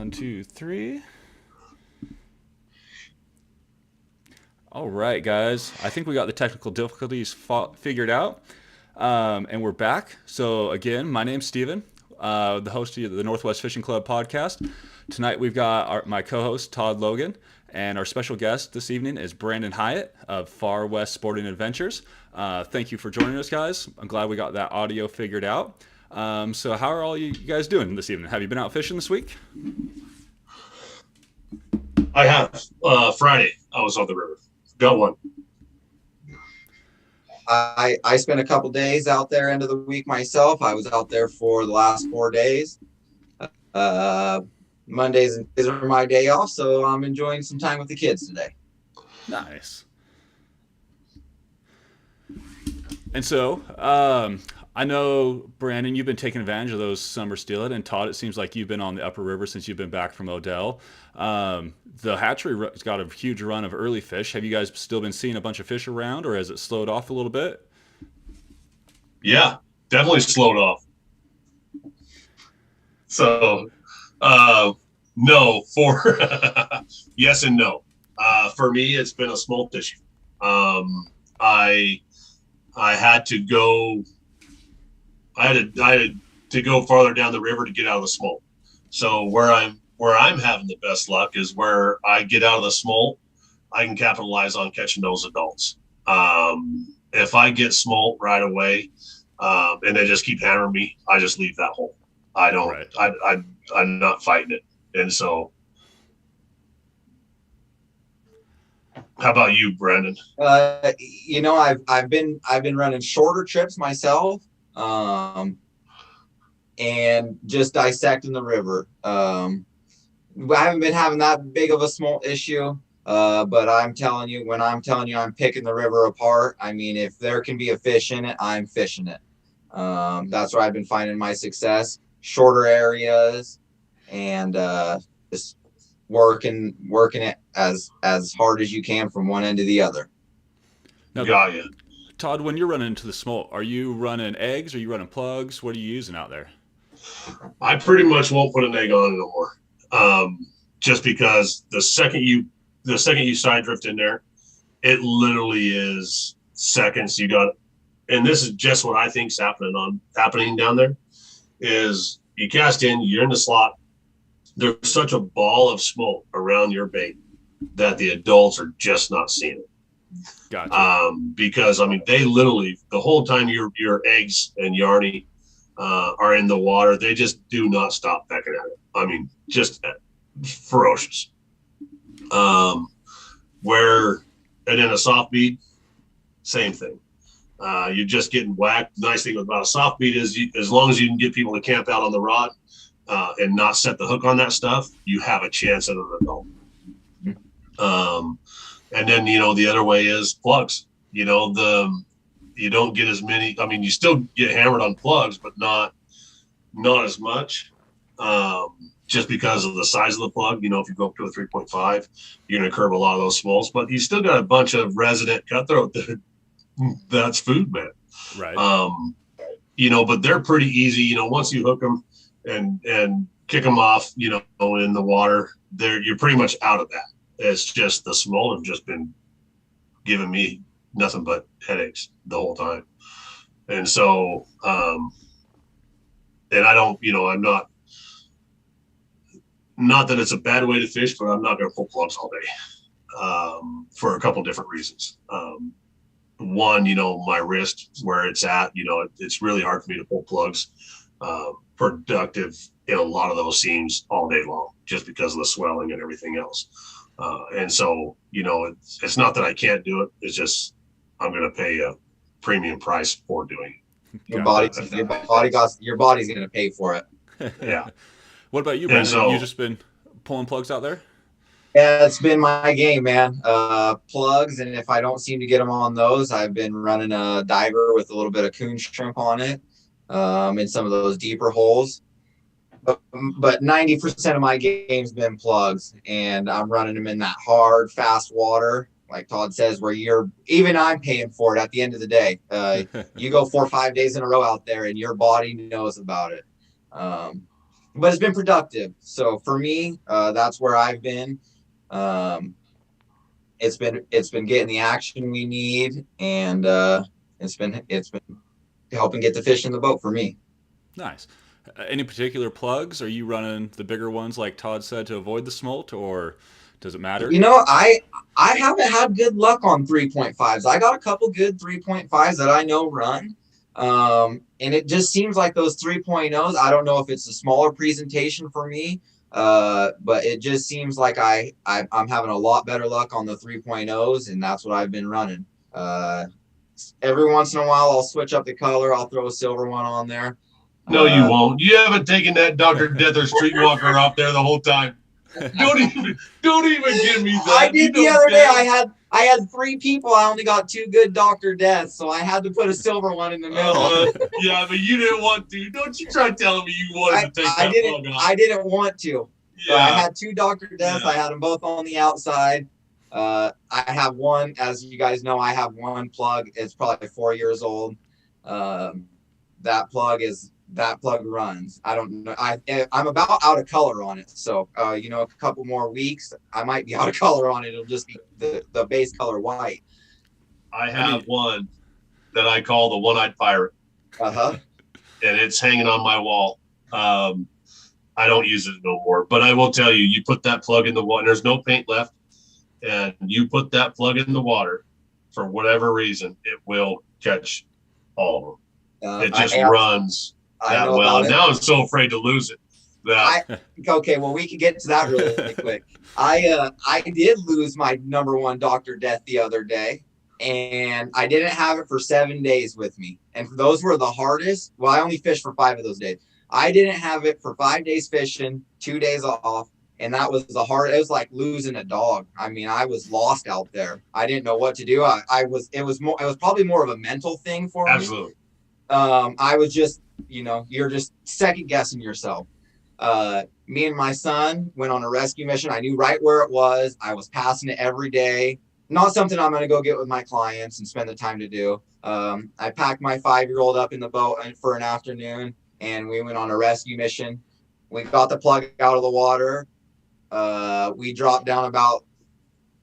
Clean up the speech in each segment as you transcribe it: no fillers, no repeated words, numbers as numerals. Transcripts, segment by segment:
One, two, three. All right, guys. I think we got the technical difficulties figured out, and we're back. So again, my name's Steven, the host of the Northwest Fishing Club podcast. Tonight we've got my co-host Todd Logan, and our special guest this evening is Brandon Hiatt of Far West Sporting Adventures. Thank you for joining us, guys. I'm glad we got that audio figured out. So how are all you guys doing this evening? Have you been out fishing this week? I have. Friday, I was on the river. Got one. I spent a couple days out there end of the week myself. I was out there for the last 4 days. Mondays and Tuesdays are my day off, so I'm enjoying some time with the kids today. Nice. And so, I know, Brandon, you've been taking advantage of those summer steelhead, and Todd, it seems like you've been on the upper river since you've been back from Odell. The hatchery's got a huge run of early fish. Have you guys still been seeing a bunch of fish around, or has it slowed off a little bit? Yeah, definitely slowed off. So, no, for yes and no. For me, it's been a smolt issue. I had to go. I had to go farther down the river to get out of the smolt. So where I'm having the best luck is where I get out of the smolt, I can capitalize on catching those adults. If I get smolt right away, and they just keep hammering me, I just leave that hole. I don't. Right. I'm not fighting it. And so, how about you, Brandon? I've been running shorter trips myself, and just dissecting the river. I haven't been having that big of a smolt issue, but I'm telling you, I'm picking the river apart. I mean, if there can be a fish in it, I'm fishing it. That's where I've been finding my success. Shorter areas, and just working it as hard as you can from one end to the other. Now, Got you. Todd, when you're running into the smolt, are you running eggs? Are you running plugs? What are you using out there? I pretty much won't put an egg on it no more. Just because the second you side drift in there, it literally is seconds. You got, and this is just what I think is happening down there, is you cast in, you're in the slot. There's such a ball of smoke around your bait that the adults are just not seeing it. Gotcha. Because I mean, they literally the whole time your eggs and Yarny are in the water, they just do not stop pecking at it. I mean, just ferocious. Where and in a soft bead, same thing. You're just getting whacked. The nice thing about a soft bead is as long as you can get people to camp out on the rod and not set the hook on that stuff, you have a chance at an adult. And then, the other way is plugs. You don't get as many. I mean, you still get hammered on plugs, but not as much. Just because of the size of the plug. If you go up to a 3.5, you're going to curb a lot of those smolts. But you still got a bunch of resident cutthroat that's food, man. Right. But they're pretty easy. Once you hook them and kick them off, in the water, you're pretty much out of that. It's just the smolt have just been giving me nothing but headaches the whole time. And so, and I don't, I'm not that it's a bad way to fish, but I'm not going to pull plugs all day for a couple different reasons. One, my wrist where it's at, it's really hard for me to pull plugs productive in a lot of those seams all day long, just because of the swelling and everything else. And so, it's not that I can't do it. It's just, I'm going to pay a premium price for doing it. Your body's going to pay for it. Yeah. What about you, Brandon? So, you just been pulling plugs out there? Yeah, it's been my game, man. Plugs, and if I don't seem to get them on those, I've been running a diver with a little bit of coon shrimp on it in some of those deeper holes. But 90% of my game's been plugs, and I'm running them in that hard, fast water, like Todd says, where I'm paying for it at the end of the day. You go 4 or 5 days in a row out there, and your body knows about it. but it's been productive. So for me, that's where I've been. Um, it's been getting the action we need, and it's been helping get the fish in the boat for me. Nice. Any particular plugs? Are you running the bigger ones like Todd said to avoid the smolt, or does it matter? I haven't had good luck on 3.5s. I got a couple good 3.5s that I know run. And it just seems like those 3.0s, I don't know if it's a smaller presentation for me, but it just seems like I'm having a lot better luck on the 3.0s, and that's what I've been running. Every once in a while, I'll switch up the color. I'll throw a silver one on there. No, you won't. You haven't taken that Dr. Death or Streetwalker off there the whole time. Don't even give me that. I did the other day. I had 3 people. I only got 2 good Dr. Deaths, so I had to put a silver one in the middle. Yeah, but you didn't want to. Don't you try telling me you wanted to take that plug off. I didn't want to. Yeah. I had 2 Dr. Deaths. Yeah. I had them both on the outside. I have one, as you guys know, I have one plug. It's probably 4 years old. That plug runs. I don't know. I'm about out of color on it. So, a couple more weeks, I might be out of color on it. It'll just be the base color white. I have one that I call the one-eyed pirate. Uh-huh. And it's hanging on my wall. I don't use it no more, but I will tell you, you put that plug in the water, there's no paint left, and you put that plug in the water, for whatever reason, it will catch all of them. It just runs that well. And now I'm so afraid to lose it. Okay, well, we can get to that really quick. I did lose my number 1 Dr. Death the other day, and I didn't have it for 7 days with me. And those were the hardest. Well, I only fished for 5 of those days. I didn't have it for 5 days fishing, 2 days off. And that was it was like losing a dog. I mean, I was lost out there. I didn't know what to do. It was probably more of a mental thing for me. Absolutely. I was just, you're just second guessing yourself. Me and my son went on a rescue mission. I knew right where it was. I was passing it every day. Not something I'm going to go get with my clients and spend the time to do. I packed my 5-year-old up in the boat for an afternoon, and we went on a rescue mission. We got the plug out of the water. We dropped down about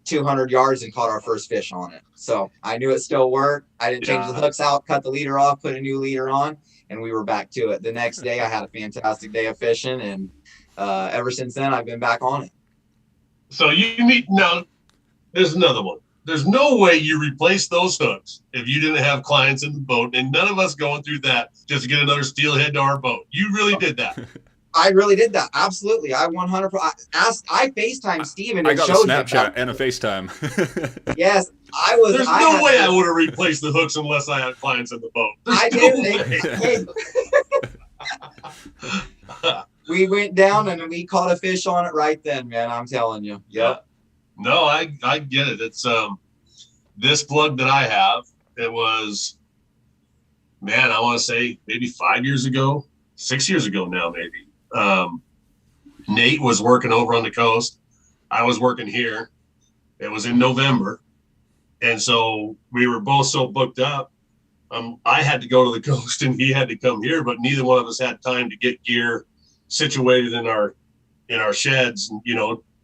200 yards and caught our first fish on it. So I knew it still worked. I didn't change the hooks out, cut the leader off, put a new leader on, and we were back to it. The next day I had a fantastic day of fishing, and ever since then I've been back on it. So there's another one. There's no way you replace those hooks if you didn't have clients in the boat, and none of us going through that just to get another steelhead to our boat. You really did that. I really did that. Absolutely. I 100%. I FaceTime Steven. I got a Snapchat and a FaceTime. Yes, I was. There's no way I would have replaced the hooks unless I had clients in the boat. I did. We went down and we caught a fish on it right then, man. I'm telling you. Yep. Yeah. No, I get it. It's this plug that I have. It was, man, I want to say maybe 5 years ago, 6 years ago now, maybe. Nate was working over on the coast. I was working here. It was in November. And so we were both so booked up. I had to go to the coast and he had to come here, but neither one of us had time to get gear situated in our sheds,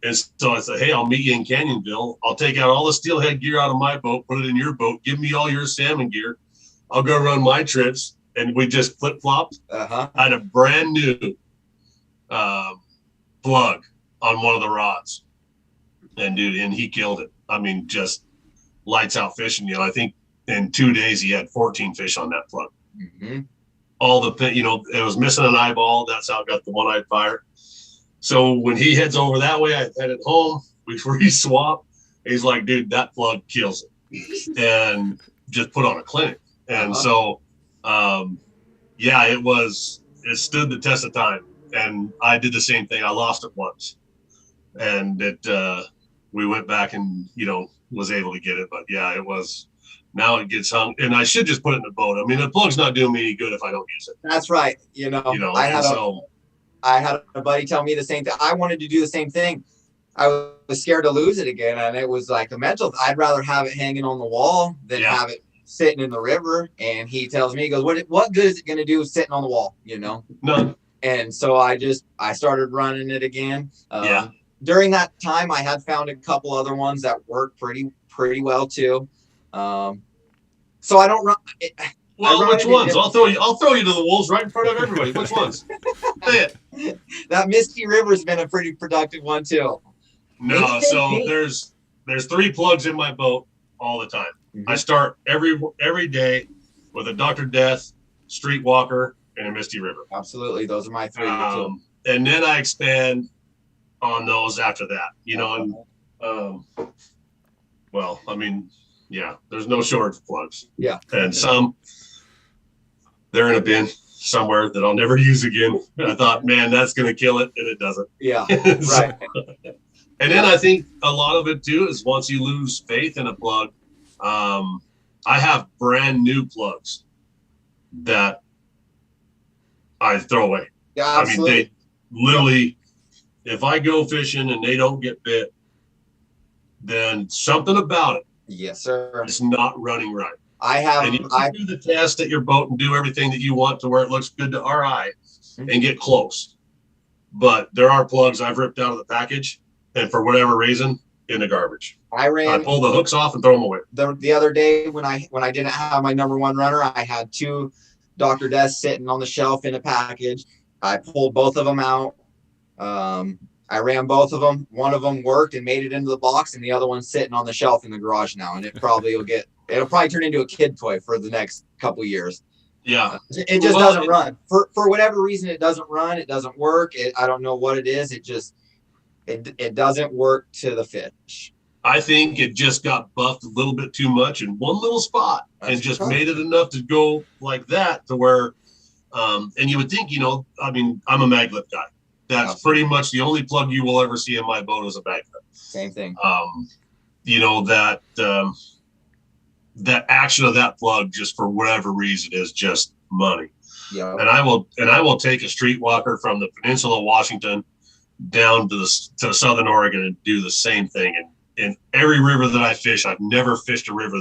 And so I said, hey, I'll meet you in Canyonville. I'll take out all the steelhead gear out of my boat, put it in your boat, give me all your salmon gear. I'll go run my trips. And we just flip-flopped. I had a brand new plug on one of the rods. And he killed it. I mean, just lights out fishing. I think in 2 days he had 14 fish on that plug. Mm-hmm. It was missing an eyeball. That's how I got the one-eyed pirate. So when he heads over that way, I headed home. We swap. He's like, dude, that plug kills it. And just put on a clinic. And so, it stood the test of time. And I did the same thing. I lost it once. And we went back and, was able to get it. But yeah, it was, now it gets hung. And I should just put it in the boat. I mean, the plug's not doing me any good if I don't use it. That's right. I had a buddy tell me the same thing. I wanted to do the same thing. I was scared to lose it again. And it was like a mental, I'd rather have it hanging on the wall than have it sitting in the river. And he tells me, he goes, what good is it going to do sitting on the wall? None. And so I started running it again. Yeah. During that time, I had found a couple other ones that worked pretty well too. So I don't run. Well, run which it in ones? I'll throw you to the wolves right in front of everybody. Which ones? Say it. That Misty River's been a pretty productive one too. No, so there's 3 plugs in my boat all the time. Mhm. I start every day with a Dr. Death, Streetwalker, and a Misty River. Absolutely, those are my 3 too. And then I expand on those after that. You know, and well, I mean, yeah, there's no shortage of plugs. Yeah. And some they're in a bin somewhere that I'll never use again. I thought, man, that's gonna kill it, and it doesn't. Yeah. So, Right. and then I think a lot of it too is once you lose faith in a plug, I have brand new plugs that I throw away. Yeah, I mean, absolutely. they literally, if I go fishing and they don't get bit, then something about it Yes, sir. is not running right. I have. And you can do the test at your boat and do everything that you want to where it looks good to our eye and get close. But there are plugs I've ripped out of the package and for whatever reason in the garbage. I pull the hooks off and throw them away. The other day when I didn't have my number 1 runner, I had 2 Dr. Deaths sitting on the shelf in a package. I pulled both of them out. I ran both of them. One of them worked and made it into the box, and the other one's sitting on the shelf in the garage now. And it'll probably turn into a kid toy for the next couple years. Yeah. It just doesn't run. For whatever reason, it doesn't run. It doesn't work. I don't know what it is. It doesn't work to the fish. I think it just got buffed a little bit too much in one little spot and just made it enough to go like that to where, and you would think, you know, I mean, I'm a maglet guy. That's pretty much the only plug you will ever see in my boat is a maglet. Same thing. You know, that action of that plug just for whatever reason is just money. Yeah. And I will take a streetwalker from the peninsula of Washington down to southern Oregon and do the same thing. And in every river that I fish, I've never fished a river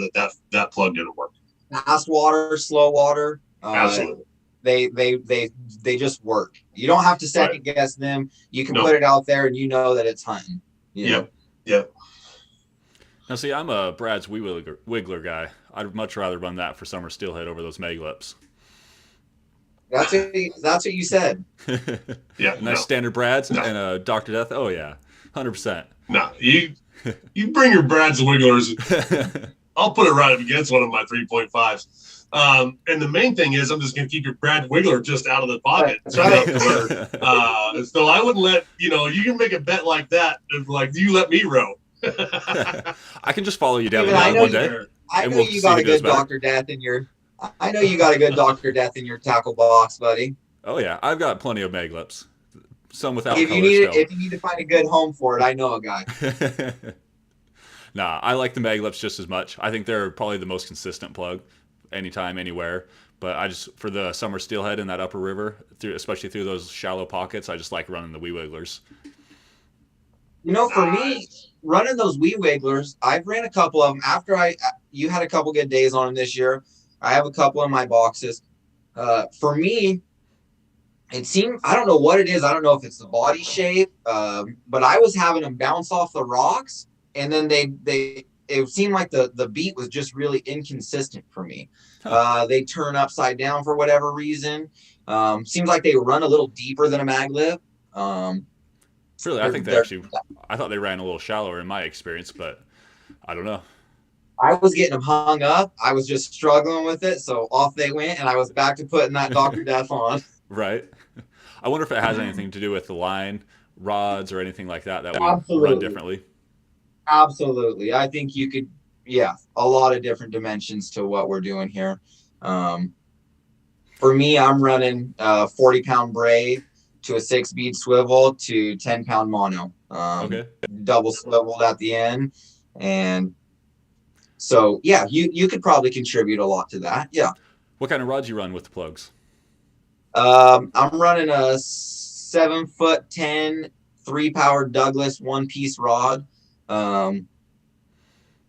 that plug didn't work. Fast water, slow water. Absolutely. They just work. You don't have to second guess them. You can put it out there and you know that it's hunting. Yep. Now, see, I'm a Brad's Wiggler guy. I'd much rather run that for summer steelhead over those Maglips. That's what you said. Yeah. Nice standard Brad's and a Dr. Death. Oh yeah, 100%. No, you bring your Brad's Wigglers. I'll put it right up against one of my 3.5s. And the main thing is I'm just going to keep your Brad Wiggler just out of the pocket. So I wouldn't let, you can make a bet like that. Like, you let me row. I can just follow you down the line one day. I know you got a good Dr. Death in your tackle box, buddy. Oh yeah, I've got plenty of Maglips. Some without if you need to find a good home for it, I know a guy. Nah, I like the Maglips just as much. I think they're probably the most consistent plug, anytime, anywhere. But for the summer steelhead in that upper river, especially through those shallow pockets, I just like running the wee wigglers. For me, running those wee wigglers, I've ran a couple of them after you had a couple good days on them this year. I have a couple in my boxes. For me, it seemed, I don't know what it is. I don't know if it's the body shape, but I was having them bounce off the rocks, and then it seemed like the beat was just really inconsistent for me. They turn upside down for whatever reason. Seems like they run a little deeper than a maglip. Really, I think I thought they ran a little shallower in my experience, but I don't know. I was getting them hung up. I was just struggling with it, so off they went, and I was back to putting that Dr. Death on. Right. I wonder if it has anything to do with the line, rods, or anything like that we run differently. Absolutely. I think you could, a lot of different dimensions to what we're doing here. For me, I'm running 40-pound braid to a 6-bead swivel to 10-pound mono. Double swiveled at the end. And so, you could probably contribute a lot to that. Yeah. What kind of rods you run with the plugs? I'm running a 7'10" 3-power Douglas 1-piece rod.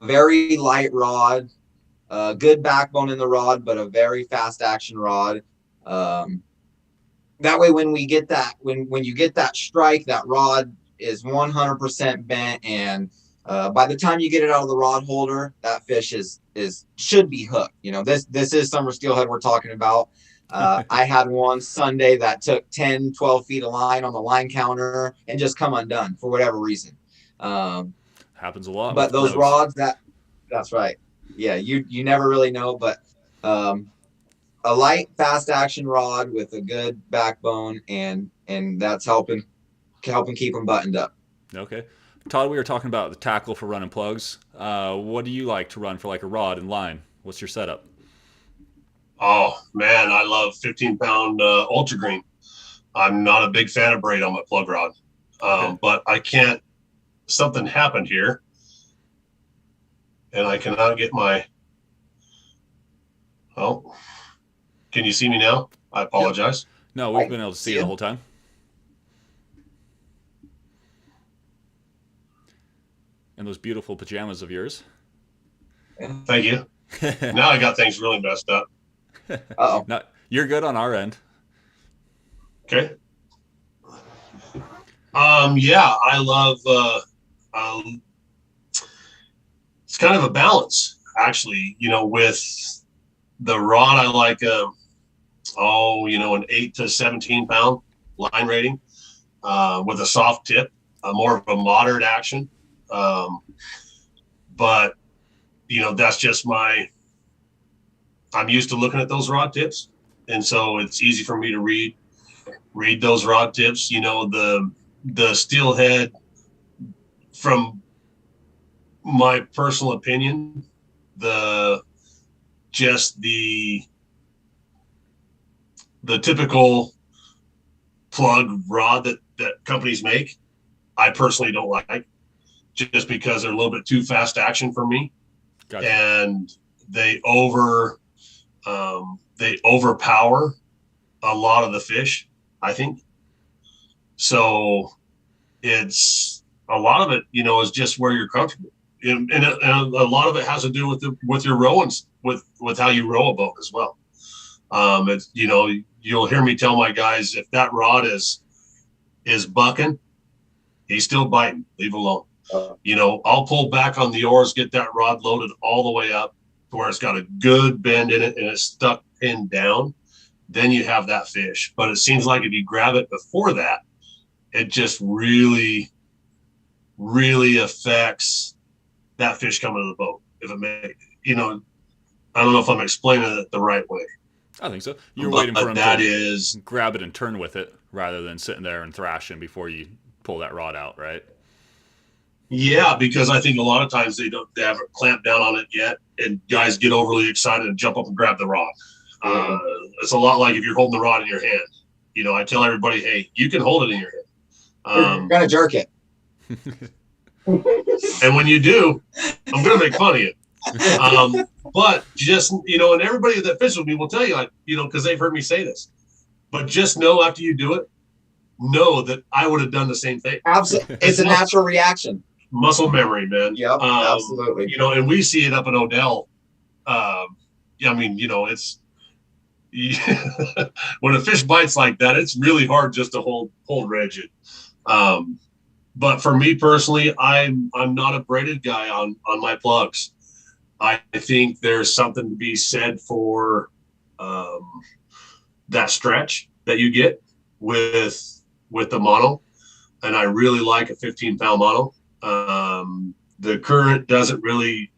Very light rod, good backbone in the rod, but a very fast action rod. that way when we get that when you get that strike, that rod is 100% bent, and by the time you get it out of the rod holder, that fish is should be hooked. This is summer steelhead we're talking about. I had one Sunday that took 10, 12 feet of line on the line counter and just come undone for whatever reason. Happens a lot But with those plugs. rods, that's right. Yeah, you never really know, but a light, fast action rod with a good backbone, and that's helping keep them buttoned up. Okay. Todd, we were talking about the tackle for running plugs. What do you like to run for like a rod and line? What's your setup? Oh man, I love 15-pound ultra green. I'm not a big fan of braid on my plug rod, Okay. but I can't. Something happened here, and I cannot get my. Oh, can you see me now? I Yep. apologize. No, we've I been able to see see you the it. whole time. And those beautiful pajamas of yours. Thank you. Now I got things really messed up. Uh-oh. No, you're good on our end. Okay. Yeah, I love. It's kind of a balance, actually. With the rod, I like an 8 to 17 pound line rating with a soft tip, more of a moderate action. But that's just I'm used to looking at those rod tips, and so it's easy for me to read those rod tips. The steelhead, from my personal opinion, the just the typical plug rod that companies make, I personally don't like, just because they're a little bit too fast action for me, Gotcha. and they overpower a lot of the fish, I think. So it's a lot of it, is just where you're comfortable, and a lot of it has to do with your rowing, with how you row a boat as well. It's you'll hear me tell my guys, if that rod is bucking, he's still biting. Leave alone. I'll pull back on the oars, get that rod loaded all the way up to where it's got a good bend in it and it's stuck pinned down. Then you have that fish. But it seems like if you grab it before that, it just really, really affects that fish coming to the boat. If it may, I don't know if I'm explaining it the right way. I think so. You're But waiting for him that to is, grab it and turn with it rather than sitting there and thrashing before you pull that rod out, right? yeah, because I think a lot of times they haven't clamped down on it yet, and guys get overly excited and jump up and grab the rod. It's a lot like if you're holding the rod in your hand. I tell everybody, hey, you can hold it in your hand. You're gonna jerk it. And when you do, I'm going to make fun of you. But just, and everybody that fishes with me will tell you, because they've heard me say this. But just know, after you do it, know that I would have done the same thing. Absolutely. It's a natural reaction. Muscle memory, man. Yep, absolutely. And we see it up in Odell. It's when a fish bites like that, it's really hard just to hold rigid. But for me personally, I'm not a braided guy on my plugs. I think there's something to be said for that stretch that you get with the mono, and I really like a 15-pound mono. The current doesn't really,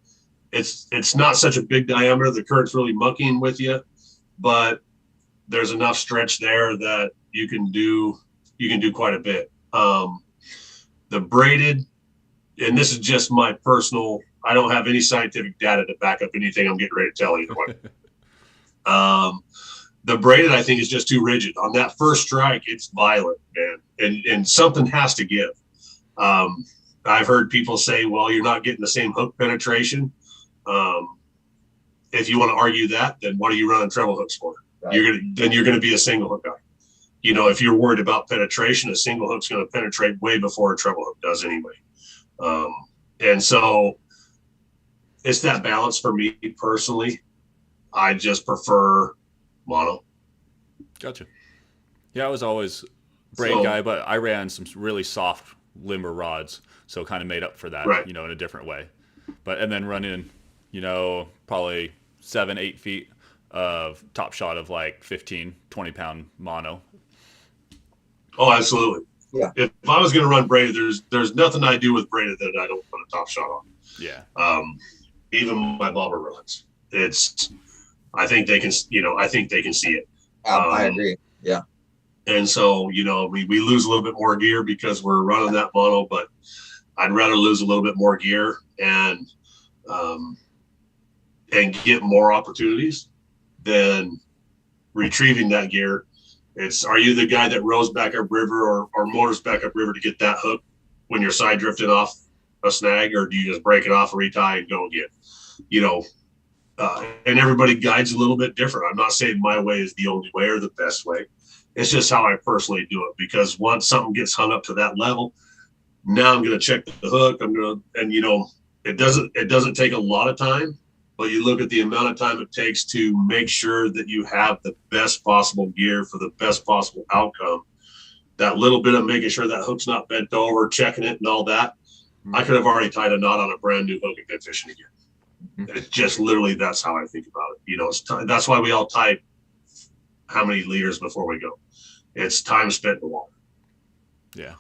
it's not such a big diameter. The current's really mucking with you, but there's enough stretch there that you can do quite a bit. The braided, and this is just my personal, I don't have any scientific data to back up anything I'm getting ready to tell you. The braided, I think, is just too rigid. On that first strike, it's violent, man, and something has to give. I've heard people say, well, you're not getting the same hook penetration. If you want to argue that, then what are you running treble hooks for? Right. You're gonna be a single hook guy. If you're worried about penetration, a single hook's going to penetrate way before a treble hook does anyway. And so it's that balance for me personally. I just prefer mono. Gotcha. Yeah, I was always braid So guy, but I ran some really soft limber rods, so kind of made up for that, right. in a different way. But and then running, probably 7, 8 feet of top shot of like 15, 20 pound mono. Oh, absolutely. Yeah. If I was going to run braided, there's nothing I do with braided that I don't put a top shot on. Yeah. Even my bobber runs. I think they can, I think they can see it. I agree. Yeah. And so, we lose a little bit more gear because we're running that mono, but I'd rather lose a little bit more gear and get more opportunities than retrieving that gear. Are you the guy that rows back up river or motors back up river to get that hook when you're side drifting off a snag, or do you just break it off, retie, and go again? And everybody guides a little bit different. I'm not saying my way is the only way or the best way. It's just how I personally do it, because once something gets hung up to that level, now I'm going to check the hook. It doesn't take a lot of time, but you look at the amount of time it takes to make sure that you have the best possible gear for the best possible outcome. That little bit of making sure that hook's not bent over, checking it and all that. I could have already tied a knot on a brand new hook and been fishing again. It's just literally, that's how I think about it. That's why we all tie how many liters before we go. It's time spent in the water. Yeah.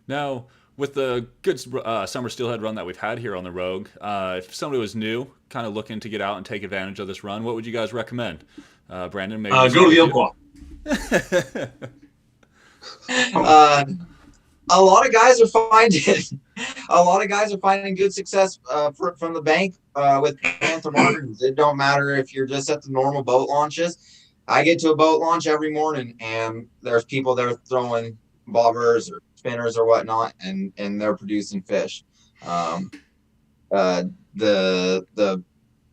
Now, with the good summer steelhead run that we've had here on the Rogue, if somebody was new, kind of looking to get out and take advantage of this run, what would you guys recommend? Brandon, maybe go to the Umpqua. A lot of guys are finding good success from the bank with Panther Martins. It don't matter if you're just at the normal boat launches. I get to a boat launch every morning, and there's people that are throwing bobbers or spinners or whatnot, and they're producing fish. The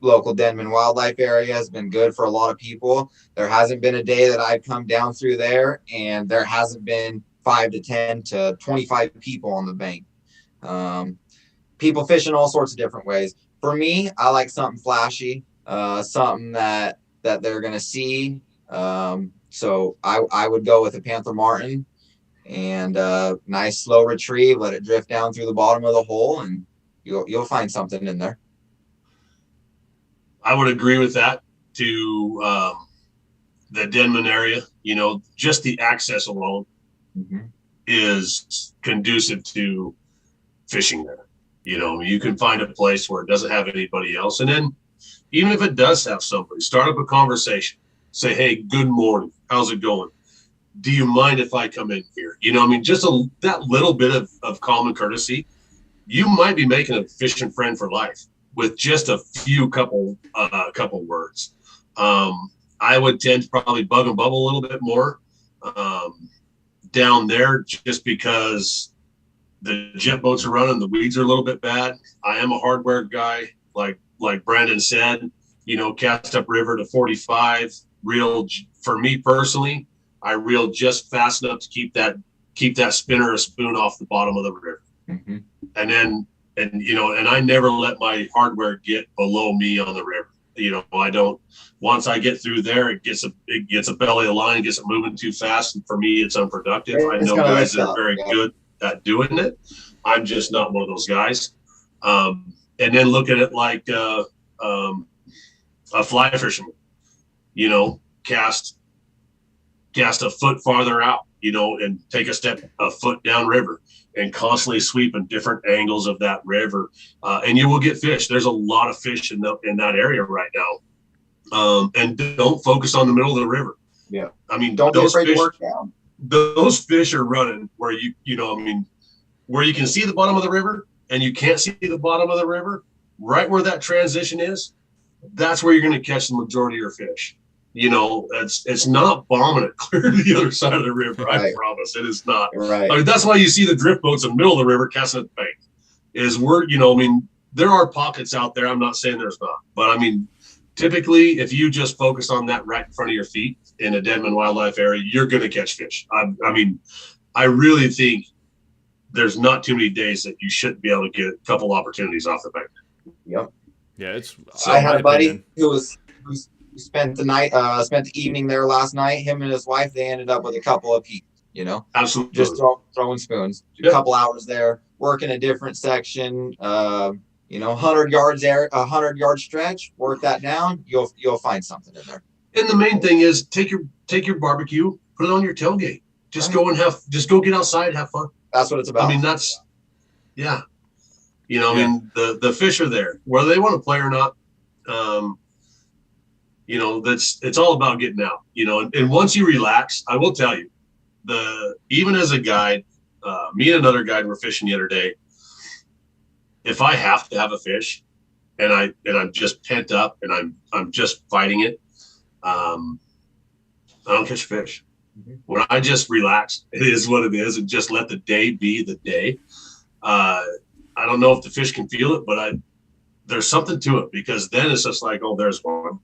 local Denman wildlife area has been good for a lot of people. There hasn't been a day that I've come down through there and there hasn't been 5 to 10 to 25 people on the bank. People fishing all sorts of different ways. For me, I like something flashy, something that they're going to see. So I would go with a Panther Martin and nice slow retrieve, let it drift down through the bottom of the hole, and you'll find something in there. I would agree with that. To the Denman area, just the access alone is conducive to fishing there. You can find a place where it doesn't have anybody else. And then even if it does have somebody, start up a conversation. Say, hey, good morning. How's it going? Do you mind if I come in here? Just that little bit of common courtesy, you might be making a fishing friend for life with just a few couple words. I would tend to probably bug and bubble a little bit more down there, just because the jet boats are running, the weeds are a little bit bad. I am a hardware guy, like Brandon said, cast up river to 45, reel. For me personally, I reel just fast enough to keep that spinner or spoon off the bottom of the river. And I never let my hardware get below me on the river. I don't. Once I get through there, it gets a belly of line, gets it moving too fast, and for me, it's unproductive. I know guys that are very good at doing it. I'm just not one of those guys. And then look at it like a fly fisherman. Cast a foot farther out, and take a foot down river, and constantly sweep in different angles of that river, and you will get fish. There's a lot of fish in that area right now, and don't focus on the middle of the river. Yeah, don't be afraid to work down. Those fish are running where where you can see the bottom of the river and you can't see the bottom of the river. Right where that transition is, that's where you're going to catch the majority of your fish. It's not bombing it clear to the other side of the river. Right. I promise it is not. Right. That's why you see the drift boats in the middle of the river casting at the bank. There are pockets out there. I'm not saying there's not, but typically if you just focus on that right in front of your feet in a Denman wildlife area, you're going to catch fish. I really think there's not too many days that you shouldn't be able to get a couple opportunities off the bank. Yep. Yeah, I had a buddy who was spent the night, spent the evening there last night. Him and his wife, they ended up with a couple of people, Absolutely. just throwing spoons. A couple hours there, working a different section. 100 yards there, 100-yard stretch. Work that down. You'll find something in there. And the main thing is take your barbecue, put it on your tailgate. Just go get outside and have fun. That's what it's about. I mean, yeah. I mean, the fish are there, whether they want to play or not. It's all about getting out, and once you relax, I will tell you, even as a guide, me and another guide were fishing the other day. If I have to have a fish and I'm just pent up and I'm just fighting it, I don't catch a fish. Mm-hmm. When I just relax, it is what it is, and just let the day be the day. I don't know if the fish can feel it, but there's something to it, because then it's just like, oh, there's one.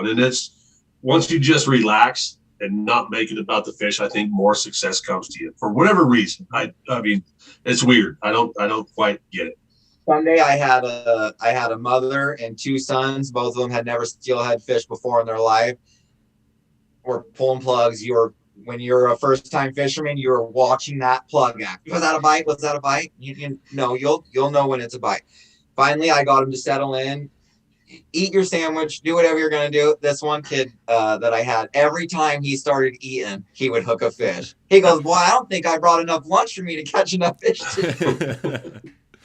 And it's, once you just relax and not make it about the fish, I think more success comes to you for whatever reason. I mean, it's weird. I don't quite get it. Sunday, I had a mother and two sons. Both of them had never steelhead fished before in their life. We're pulling plugs. When you're a first-time fisherman, you're watching that plug act. Was that a bite? Was that a bite? You'll know when it's a bite. Finally, I got him to settle in. Eat your sandwich. Do whatever you're going to do. This one kid that I had, every time he started eating, he would hook a fish. He goes, "Boy, I don't think I brought enough lunch for me to catch enough fish today."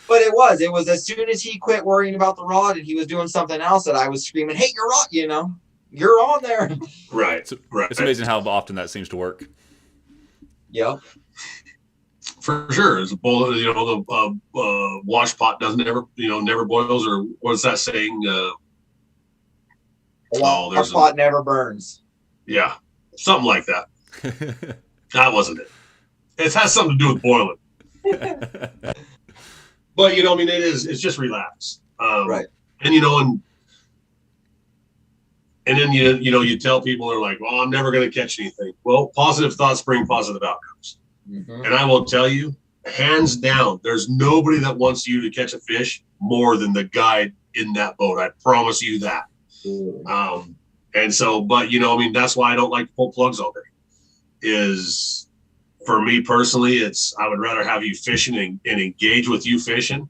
But it was as soon as he quit worrying about the rod and he was doing something else that I was screaming, "Hey, you're on, you're on there." Right. It's amazing how often that seems to work. Yep. For sure. It's a boil, the wash pot never boils, or what's that saying? Wash pot never burns. Yeah. Something like that. That wasn't it. It has something to do with boiling. But, it's just relax. Right. And, and then, you tell people, they're like, well, I'm never going to catch anything. Well, positive thoughts bring positive outcomes. Mm-hmm. And I will tell you, hands down, there's nobody that wants you to catch a fish more than the guide in that boat. I promise you that. Mm. And so, but, that's why I don't like to pull plugs all day. Is, for me personally, I would rather have you fishing and engage with you fishing.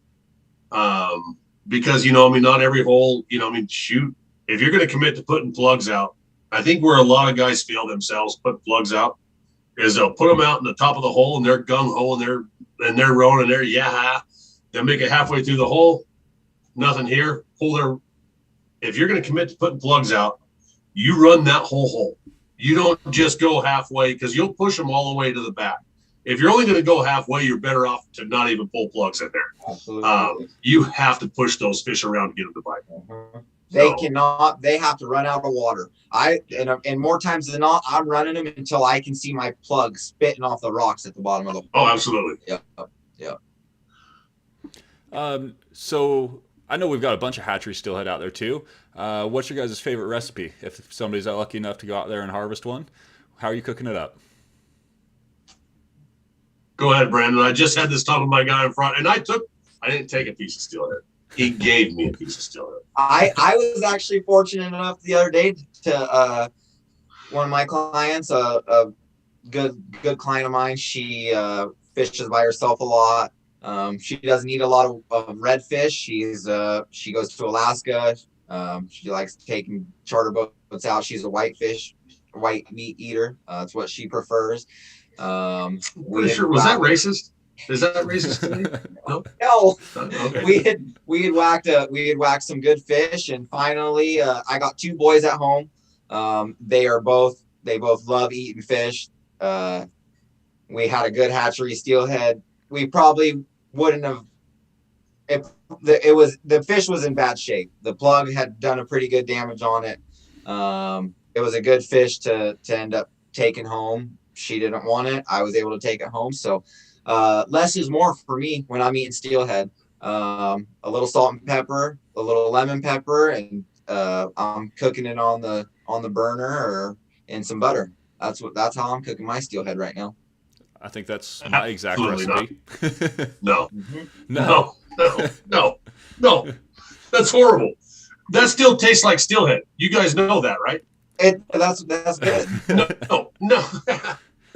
Because, not every hole, shoot. If you're going to commit to putting plugs out, I think where a lot of guys feel themselves put plugs out is they'll put them out in the top of the hole and they're gung ho and they're rowing and they'll make it halfway through the hole. Nothing here. If you're going to commit to putting plugs out, you run that whole hole. You don't just go halfway, because you'll push them all the way to the back. If you're only going to go halfway, you're better off to not even pull plugs in there. Absolutely. You have to push those fish around to get them to bite. Mm-hmm. They have to run out of water. And more times than not, I'm running them until I can see my plug spitting off the rocks at the bottom of the hole. Oh, absolutely. Yeah. So I know we've got a bunch of hatchery steelhead out there too. What's your guys' favorite recipe? If somebody's lucky enough to go out there and harvest one, how are you cooking it up? Go ahead, Brandon. I just had this talk with my guy in front, and I didn't take a piece of steelhead. He gave me a piece of steelhead. I was actually fortunate enough the other day to one of my clients, a good client of mine. She fishes by herself a lot. She doesn't eat a lot of redfish. She goes to Alaska. She likes taking charter boats out. She's a white meat eater. That's what she prefers. Pretty sure. Was that racist? Is that racist today? No. Okay. We had whacked some good fish, and finally I got two boys at home. They both love eating fish. We had a good hatchery steelhead. We probably wouldn't have. The fish was in bad shape. The plug had done a pretty good damage on it. It was a good fish to end up taking home. She didn't want it. I was able to take it home. So less is more for me when I'm eating steelhead. A little salt and pepper, a little lemon pepper, and I'm cooking it on the burner or in some butter. That's how I'm cooking my steelhead right now. I think that's my exact Absolutely recipe. No. Mm-hmm. No. That's horrible. that still tastes like steelhead. You guys know that, right? That's good. No,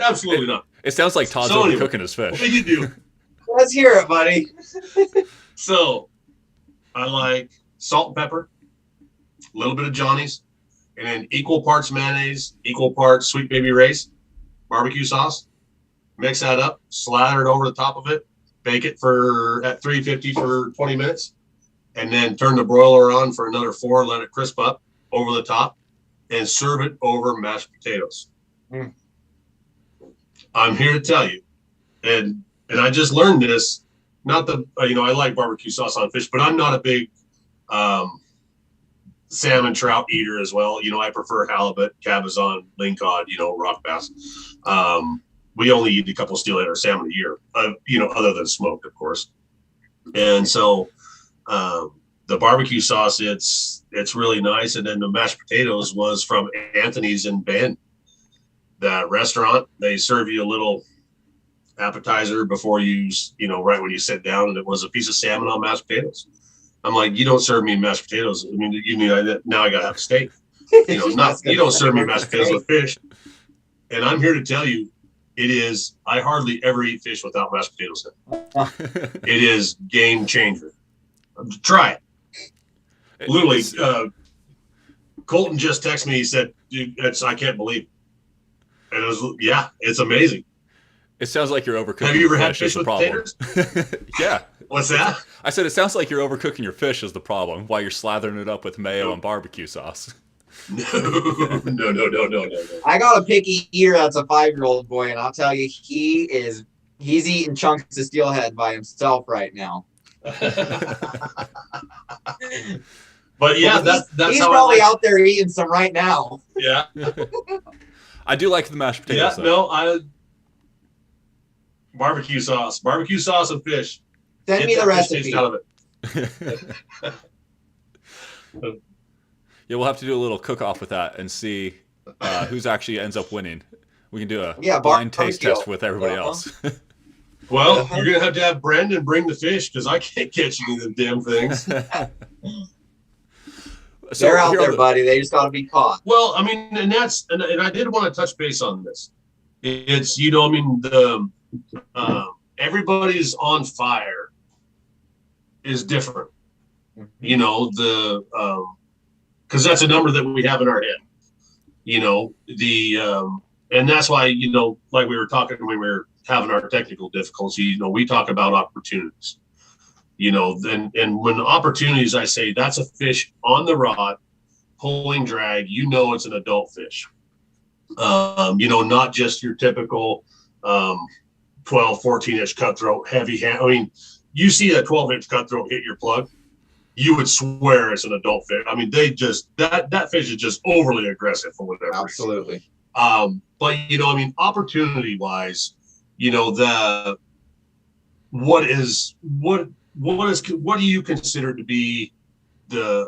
absolutely not. It sounds like Todd's So anyway, overcooking his what fish. do you do? Let's hear it, buddy. So I like salt and pepper, a little bit of Johnny's, and then equal parts mayonnaise, equal parts Sweet Baby Ray's, barbecue sauce. Mix that up, slather it over the top of it, bake it at 350 for 20 minutes, and then turn the broiler on for another 4, let it crisp up over the top, and serve it over mashed potatoes. Mm. I'm here to tell you, and I just learned this. Not the I like barbecue sauce on fish, but I'm not a big salmon trout eater as well. I prefer halibut, cabezon, lingcod, rock bass. We only eat a couple steelhead or salmon a year, other than smoked, of course. And so the barbecue sauce, it's really nice. And then the mashed potatoes was from Anthony's in Bend. That restaurant, they serve you a little appetizer before you right when you sit down, and it was a piece of salmon on mashed potatoes. I'm like, you don't serve me mashed potatoes. I mean, now I gotta have steak. You don't serve me mashed potatoes with fish. And I'm here to tell you, I hardly ever eat fish without mashed potatoes. It is game changer. Try it. Literally, Colton just texted me. He said, "Dude, I can't believe it." And it was, it's amazing. It sounds like you're overcooking. Have you ever had fish fish with potatoes? Yeah. What's that? I said it sounds like you're overcooking your fish is the problem while you're slathering it up with mayo and barbecue sauce. No. I got a picky eater that's a 5-year-old boy, and I'll tell you, he's eating chunks of steelhead by himself right now. But yeah, that's he's how probably out there eating some right now. Yeah. I do like the mashed potatoes. Barbecue sauce and fish. Send me the recipe. Out of it. Yeah, we'll have to do a little cook-off with that and see who's actually ends up winning. We can do a blind taste test with everybody else. Well, you're gonna have to have Brandon bring the fish because I can't catch any of the damn things. So they're out there, buddy. They just got to be caught. Well, I mean, and I did want to touch base on this. It's everybody's on fire is different. Because that's a number that we have in our head. And that's why like we were talking when we were having our technical difficulty. We talk about opportunities. And when opportunities, I say that's a fish on the rod, pulling drag, it's an adult fish. Not just your typical 12, 14-inch cutthroat, heavy hand. I mean, you see a 12-inch cutthroat hit your plug, you would swear it's an adult fish. I mean, they just, that fish is just overly aggressive for whatever. Absolutely. But, opportunity wise, what do you consider to be a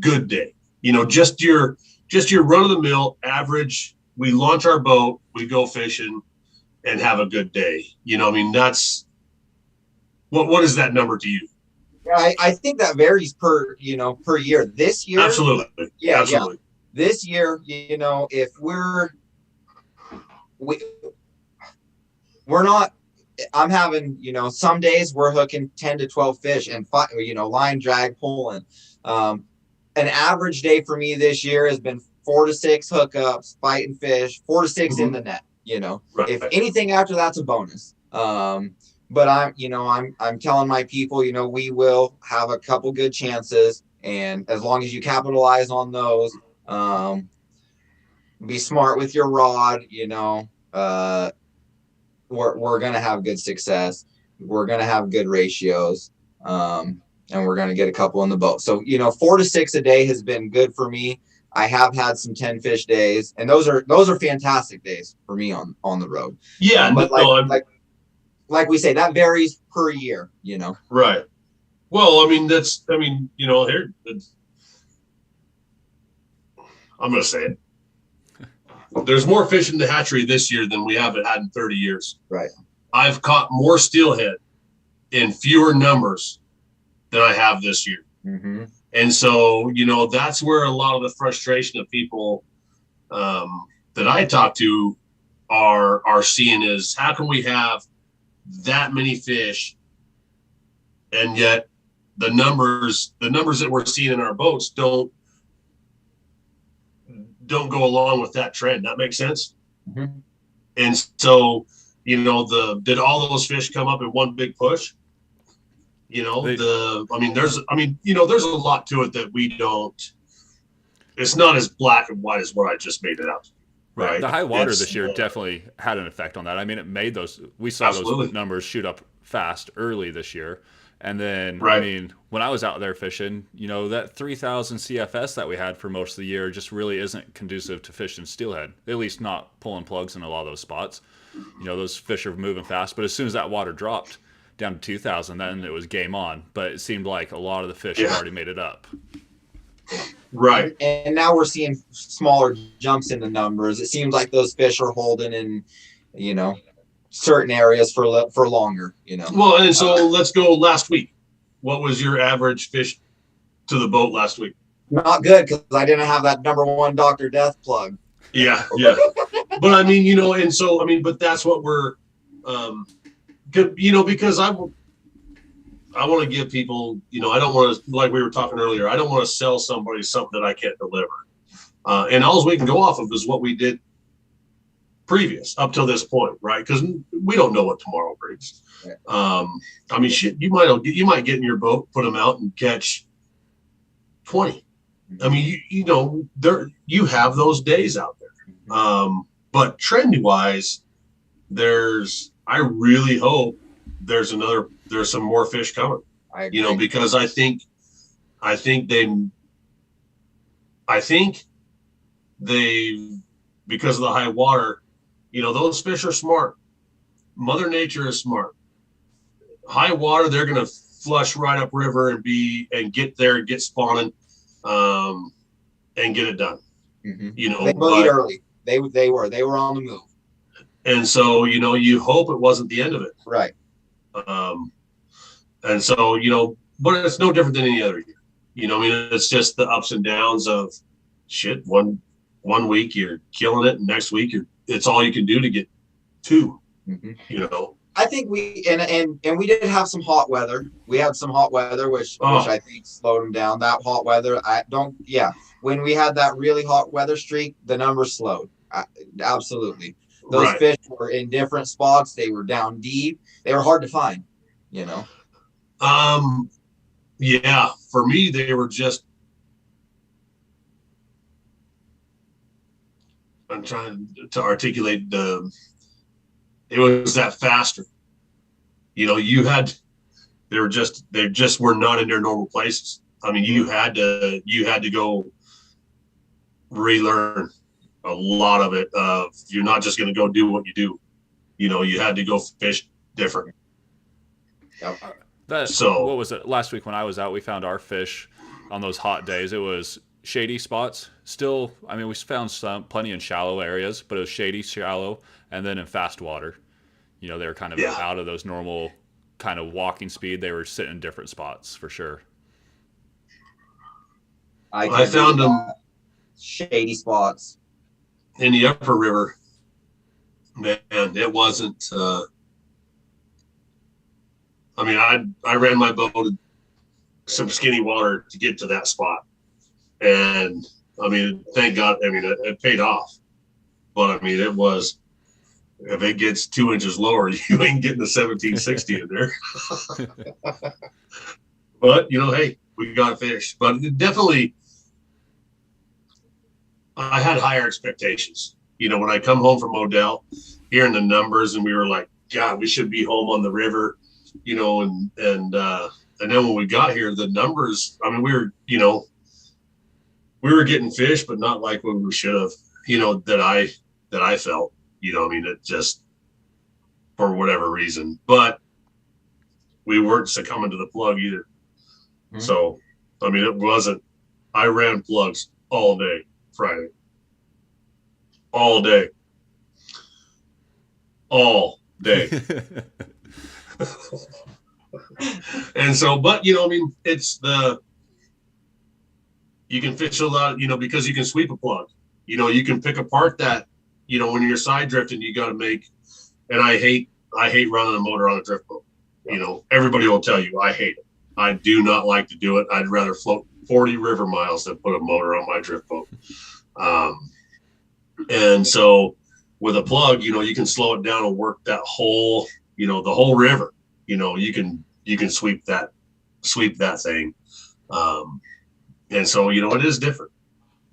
good day? Just your run of the mill average. We launch our boat, we go fishing, and have a good day. That's what is that number to you? Yeah, I think that varies per year. This year, absolutely. Yeah. This year, if we're not. I'm having, some days we're hooking 10 to 12 fish and, line drag pulling. An average day for me this year has been 4 to 6 hookups, fighting fish, 4 to 6 in the net. Right. If anything after that's a bonus. But I'm telling my people, we will have a couple good chances, and as long as you capitalize on those, be smart with your rod, we're going to have good success. We're going to have good ratios. And we're going to get a couple in the boat. So, 4 to 6 a day has been good for me. I have had some 10 fish days, and those are fantastic days for me on the road. Yeah. But like we say, that varies per year, Right. Well, here, I'm going to say it. There's more fish in the hatchery this year than we haven't had in 30 years. Right. I've caught more steelhead in fewer numbers than I have this year. Mm-hmm. And so, that's where a lot of the frustration of people that I talk to are seeing is, how can we have that many fish, and yet the numbers that we're seeing in our boats don't go along with that trend. That makes sense. Mm-hmm. And so, did all those fish come up in one big push? They, There's a lot to it that we don't. It's not as black and white as what I just made it out to be, right. right? The high water It's this year definitely had an effect on that. I mean, it made those. We saw those absolutely numbers shoot up fast early this year, and then I right. mean, when I was out there fishing, that 3,000 CFS that we had for most of the year just really isn't conducive to fishing steelhead. At least not pulling plugs in a lot of those spots. Those fish are moving fast, but as soon as that water dropped down to 2,000, then it was game on. But it seemed like a lot of the fish had Yeah, already made it up. right. And now we're seeing smaller jumps in the numbers. It seems like those fish are holding in, you know, certain areas for longer. Well, and so let's go last week. What was your average fish to the boat last week? Not good because I didn't have that number one Dr. Death plug. Yeah, yeah. But I mean, and so but that's what we're, because I want to give people, I don't want to, like we were talking earlier, I don't want to sell somebody something that I can't deliver. And all we can go off of is what we did previous up till this point, right? Because we don't know what tomorrow brings. Shit, you might get in your boat, put them out, and catch 20. I mean, you have those days out there. But trendy wise, I really hope there's some more fish coming. Because I think they, because of the high water, those fish are smart. Mother Nature is smart. High water, they're going to flush right up river and get there, get spawning, and get it done. Mm-hmm. They bullied early. They were on the move. And so, you hope it wasn't the end of it. Right. And so, but it's no different than any other year. It's just the ups and downs of shit. One week you're killing it, and next week it's all you can do to get two. Mm-hmm. I think we we did have some hot weather. We had some hot weather, which I think slowed them down. That hot weather, when we had that really hot weather streak, the numbers slowed. Absolutely. Those fish were in different spots. They were down deep. They were hard to find, Yeah, for me, they were just, I'm trying to articulate it was that faster. They just were not in their normal places. I mean, you had to go relearn a lot of it. You're not just going to go do what you do. You had to go fish different. Yep. What was it? Last week when I was out, we found our fish on those hot days. It was shady spots. Still, I mean, we found plenty in shallow areas, but it was shady, shallow, and then in fast water. They were kind of out of those normal kind of walking speed. They were sitting in different spots for sure. I found them shady spots in the upper river. Man, it wasn't. I ran my boat in some skinny water to get to that spot, and thank God. It paid off. But it was. If it gets 2 inches lower, you ain't getting the 1760 in there. But hey, we got a fish. But definitely, I had higher expectations. When I come home from Odell, hearing the numbers, and we were like, God, we should be home on the river. And then when we got here, the numbers. We were getting fish, but not like what we should have. That I felt. It just, for whatever reason, but we weren't succumbing to the plug either. Mm-hmm. So, it wasn't, I ran plugs all day Friday, all day. And so, but, it's You can fish a lot, because you can sweep a plug. You can pick apart that, when you're side drifting, you got to make. And I hate running a motor on a drift boat. Everybody will tell you I hate it. I do not like to do it. I'd rather float 40 river miles than put a motor on my drift boat. And so with a plug, you can slow it down and work that whole, the whole river. You can sweep that thing. And so, it is different.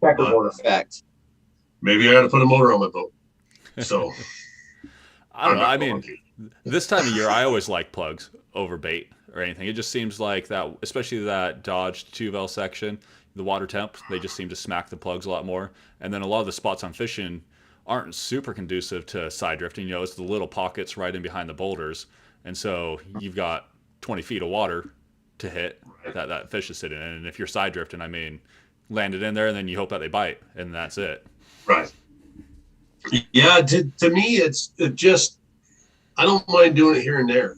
Checkerboard effect. Maybe I got to put a motor on my boat. So I don't know. I mean, this time of year, I always like plugs over bait or anything. It just seems like that, especially that Dodge 2-vel section, the water temp, they just seem to smack the plugs a lot more. And then a lot of the spots I'm fishing aren't super conducive to side drifting. It's the little pockets right in behind the boulders. And so you've got 20 feet of water to hit that fish is sitting in. And if you're side drifting, I mean, land it in there and then you hope that they bite, and that's it. Right. Yeah, to me, it just, I don't mind doing it here and there.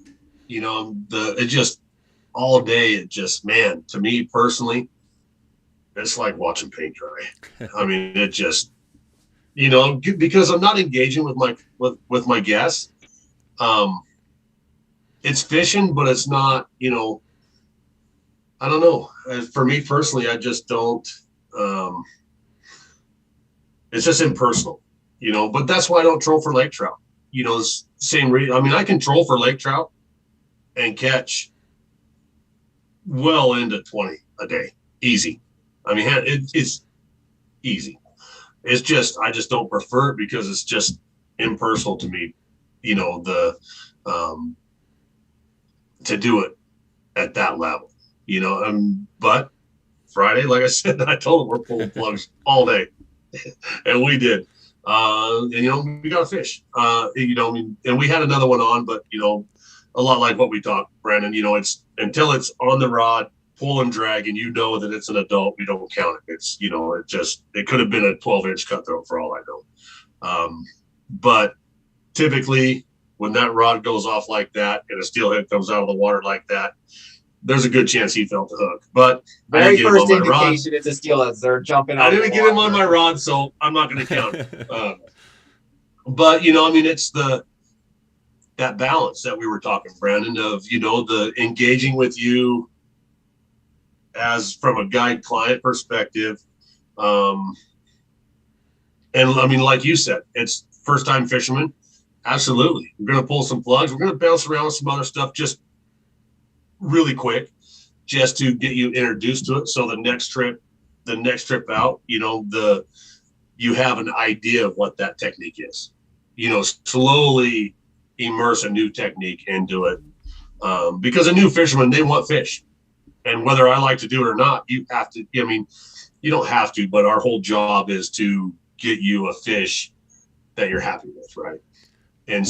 It just all day. It just, man, to me personally, it's like watching paint dry. I mean, it just, because I'm not engaging with my guests. It's fishing, but it's not. I don't know. For me personally, I just don't. It's just impersonal. But that's why I don't troll for lake trout. Same reason. I mean, I can troll for lake trout and catch well into 20 a day. Easy. I mean, it's easy. It's just, I just don't prefer it because it's just impersonal to me, to do it at that level, but Friday, like I said, I told them we're pulling plugs all day. And we did. And, we got a fish, and we had another one on, but, a lot like what we talked, Brandon, it's until it's on the rod, pull and drag, and that it's an adult, we don't count it. It's, it could have been a 12-inch cutthroat for all I know. But typically when that rod goes off like that and a steelhead comes out of the water like that, there's a good chance he felt the hook. But very first indication it's a steelhead. They're jumping out. I didn't get him on my rod, so I'm not going to count it. But it's that balance that we were talking, Brandon, of the engaging with you as from a guide client perspective. And I mean, like you said, it's first time fisherman. Absolutely. We're going to pull some plugs. We're going to bounce around with some other stuff just really quick, just to get you introduced to it. So the next trip out, you have an idea of what that technique is, slowly immerse a new technique into it. Because a new fisherman, they want fish. And whether I like to do it or not, you have to, you don't have to, but our whole job is to get you a fish that you're happy with. Right. And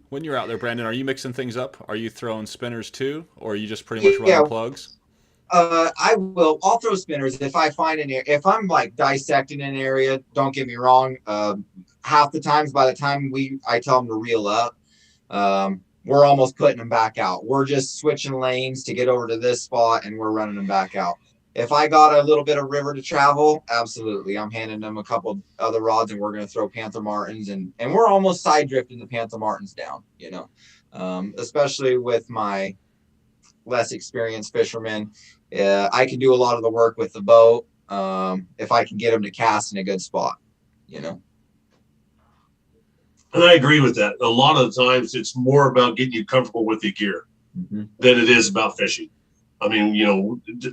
when you're out there, Brandon, are you mixing things up? Are you throwing spinners too? Or are you just pretty much running plugs? I'll throw spinners if I find an area. If I'm like dissecting an area, don't get me wrong. Half the times by the time I tell them to reel up, we're almost putting them back out. We're just switching lanes to get over to this spot and we're running them back out. If I got a little bit of river to travel, absolutely. I'm handing them a couple other rods and we're going to throw Panther Martins and we're almost side drifting the Panther Martins down, especially with my less experienced fishermen. I can do a lot of the work with the boat if I can get them to cast in a good spot, And I agree with that. A lot of the times it's more about getting you comfortable with the gear than it is about fishing. I mean,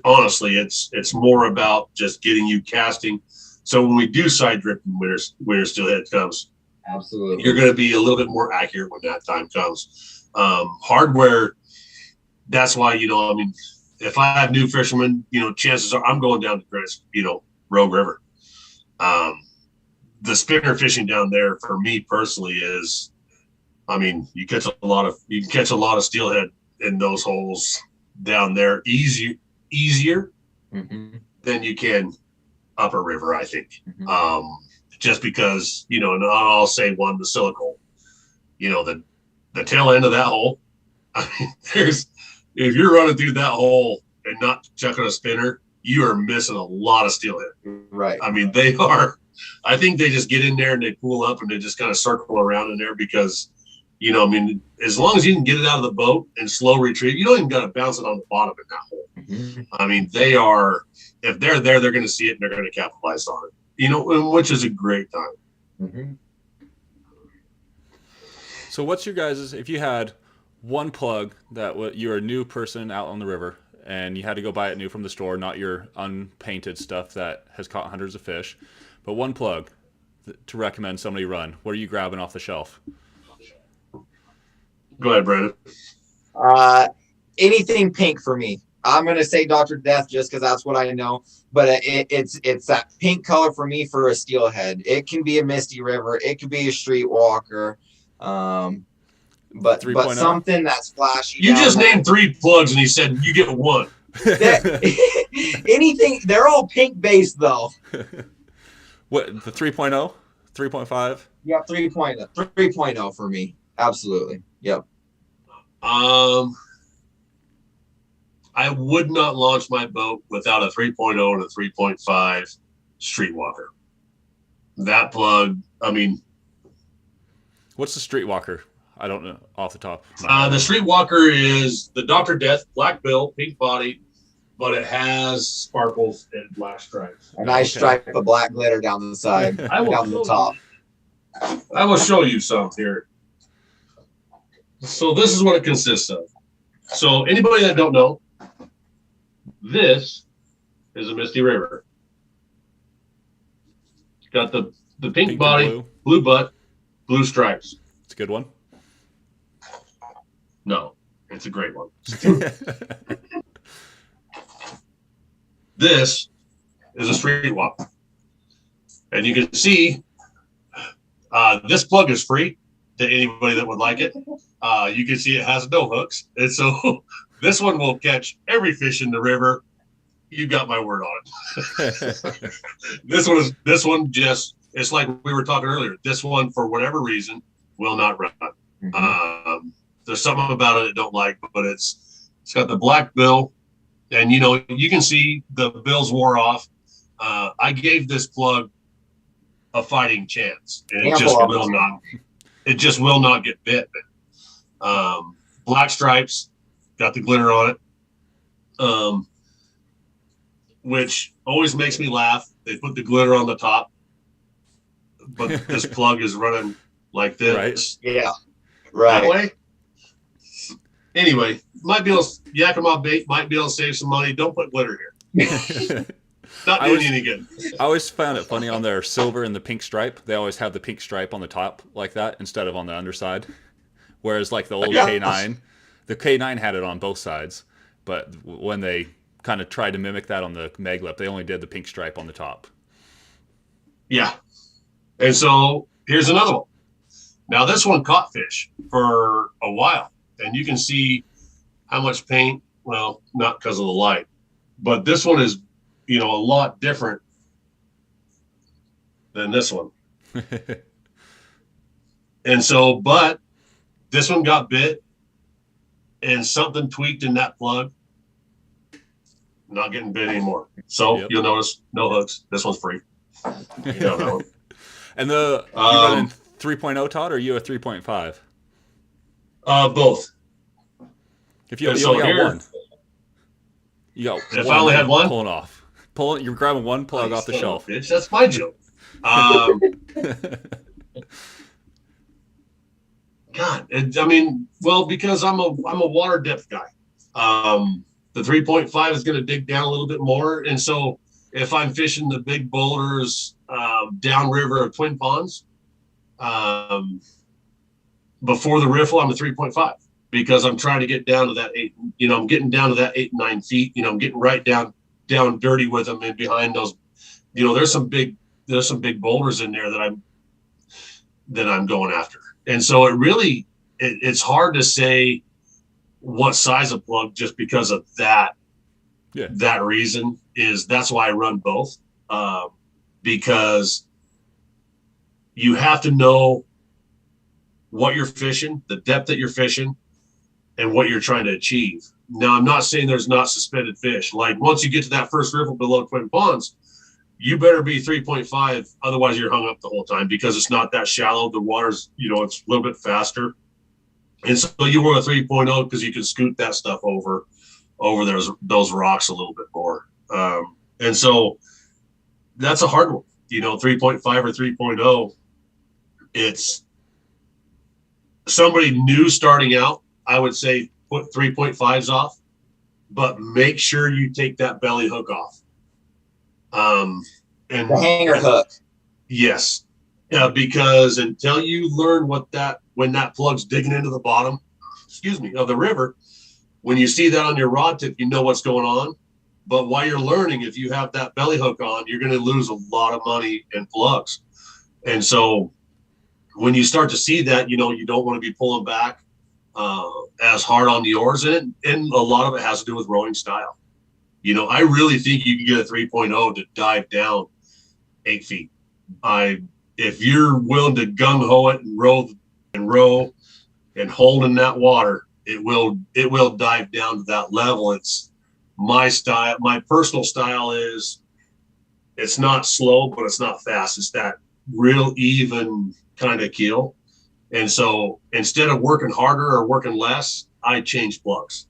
honestly, it's more about just getting you casting. So when we do side drifting, where steelhead comes, absolutely, you're going to be a little bit more accurate when that time comes. Hardware, that's why, if I have new fishermen, chances are I'm going down to Grace, Rogue River. The spinner fishing down there for me personally is, you can catch a lot of steelhead in those holes down there easier than you can upper river, I think. Just because, and I'll say one, the silicone, the tail end of that hole. I mean, if you're running through that hole and not chucking a spinner, you are missing a lot of steelhead. Right. I mean, they are. I think they just get in there and they pull up and they just kind of circle around in there because, I mean, as long as you can get it out of the boat and slow retrieve, you don't even got to bounce it on the bottom in that hole. Mm-hmm. I mean, they are. If they're there, they're going to see it and they're going to capitalize on it. Which is a great time. Mm-hmm. So what's your guys', if you had one plug that you're a new person out on the river and you had to go buy it new from the store, not your unpainted stuff that has caught hundreds of fish, but one plug to recommend somebody run, what are you grabbing off the shelf? Go ahead, Brandon. Anything pink for me. I'm gonna say Dr. Death just because that's what I know. But it's that pink color for me for a steelhead. It can be a misty river. It could be a streetwalker. But 3.0? something that's flashy. You just named 3 plugs and he said you get 1. Anything. They're all pink based though. What, the 3.0? 3.5? Yeah, 3.0. 3.0 for me. Absolutely. Yep. I would not launch my boat without a 3.0 and a 3.5 streetwalker. That plug, I mean. What's the streetwalker? I don't know off the top. The streetwalker is the Dr. Death, black bill, pink body, but it has sparkles and black stripes. A nice stripe of black glitter down the side, down the top. I will show you some here. So this is what it consists of. So anybody that don't know, this is a Misty River. It's got the pink body, blue butt, blue stripes. It's a good one. No, it's a great one. This is a streetwalker. And you can see this plug is free to anybody that would like it. You can see it has no hooks. And so this one will catch every fish in the river. You got my word on it. This one just, it's like we were talking earlier. This one, for whatever reason, will not run. Mm-hmm. There's something about it I don't like, but it's got the black bill, and you can see the bills wore off. I gave this plug a fighting chance, and it just will not get bit. Black stripes, got the glitter on it, which always makes me laugh. They put the glitter on the top, but this plug is running like this. Right. Yeah. Right. That way. Anyway, might be able to Yakima bait, might be able to save some money. Don't put glitter here. Not doing any good. I always found it funny on their silver and the pink stripe. They always have the pink stripe on the top like that instead of on the underside. Whereas like the old K9, the K9 had it on both sides. But when they kind of tried to mimic that on the Maglip, they only did the pink stripe on the top. Yeah. And so here's another one. Now this one caught fish for a while. And you can see how much paint, well, not because of the light, but this one is, a lot different than this one. And so, but this one got bit and something tweaked in that plug. Not getting bit anymore. So You'll notice no hooks. This one's free. You know that one. And you running 3.0, Todd, or are you a 3.5? Both. If you only got one, you got. If I only had one, pulling off. You're grabbing one plug off the shelf. Bitch, that's my joke. God, because I'm a water depth guy. The 3.5 is going to dig down a little bit more, and so if I'm fishing the big boulders downriver of Twin Ponds, before the riffle, I'm a 3.5 because I'm trying to get down to that 8. I'm getting down to that 8, 9 feet. I'm getting right down dirty with them, and behind those, there's some big boulders in there that I'm going after. And so it's hard to say what size of plug just because of that. Yeah. That reason that's why I run both, because you have to know what you're fishing, the depth that you're fishing, and what you're trying to achieve. Now, I'm not saying there's not suspended fish. Like once you get to that first river below Twin Ponds, you better be 3.5. Otherwise, you're hung up the whole time because it's not that shallow. The water's, it's a little bit faster. And so you want a 3.0 because you can scoot that stuff over those rocks a little bit more. And so that's a hard one, 3.5 or 3.0. It's somebody new starting out. I would say put 3.5s off, but make sure you take that belly hook off. And the hanger hook. Yes. Yeah, because until you learn when that plug's digging into the bottom, of the river, when you see that on your rod tip, you know what's going on. But while you're learning, if you have that belly hook on, you're going to lose a lot of money in plugs. And so when you start to see that, you don't want to be pulling back as hard on the oars in it. And a lot of it has to do with rowing style. I really think you can get a 3.0 to dive down 8 feet. If you're willing to gung-ho it and row and hold in that water, it will dive down to that level. It's my style. My personal style is it's not slow, but it's not fast. It's that real even kind of keel. And so instead of working harder or working less, I change plugs.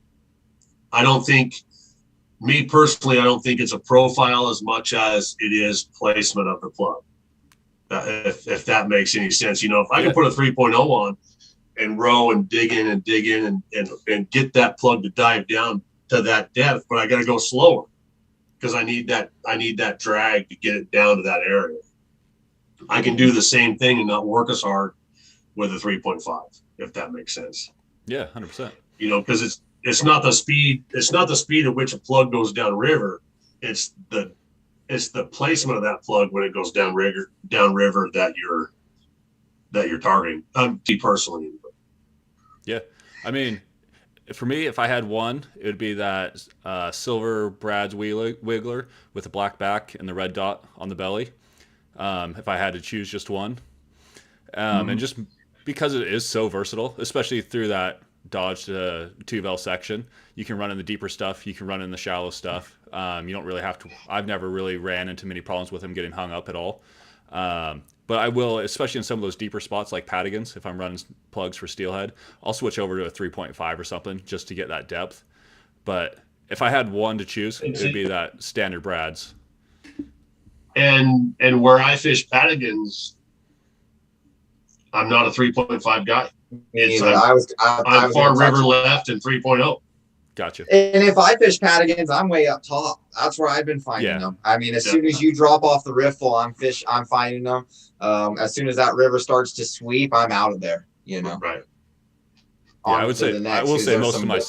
Me personally, I don't think it's a profile as much as it is placement of the plug. If that makes any sense. If I can put a 3.0 on and row and dig in and get that plug to dive down to that depth, but I got to go slower because I need that drag to get it down to that area. I can do the same thing and not work as hard with a 3.5, if that makes sense. Yeah, 100%. Because it's not the speed at which a plug goes down river. It's the placement of that plug when it goes down river that you're targeting. Me personally. Yeah, I mean, for me, if I had one, it would be that silver Brad's Wiggler with a black back and the red dot on the belly. If I had to choose just one, and just because it is so versatile, especially through that Dodge to 2-vel section, you can run in the deeper stuff, you can run in the shallow stuff. You don't really have to. I've never really ran into many problems with him getting hung up at all. But I will, especially in some of those deeper spots like Patigons, if I'm running plugs for Steelhead, I'll switch over to a 3.5 or something just to get that depth. But if I had one to choose, it would be that standard Brad's. And where I fish Patigons, I'm not a 3.5 guy. I'm far river left and 3.0. Gotcha. And if I fish Patigons, I'm way up top. That's where I've been finding them. I mean, as soon as you drop off the riffle, I'm finding them. As soon as that river starts to sweep, I'm out of there. Right. Yeah, I will say most of my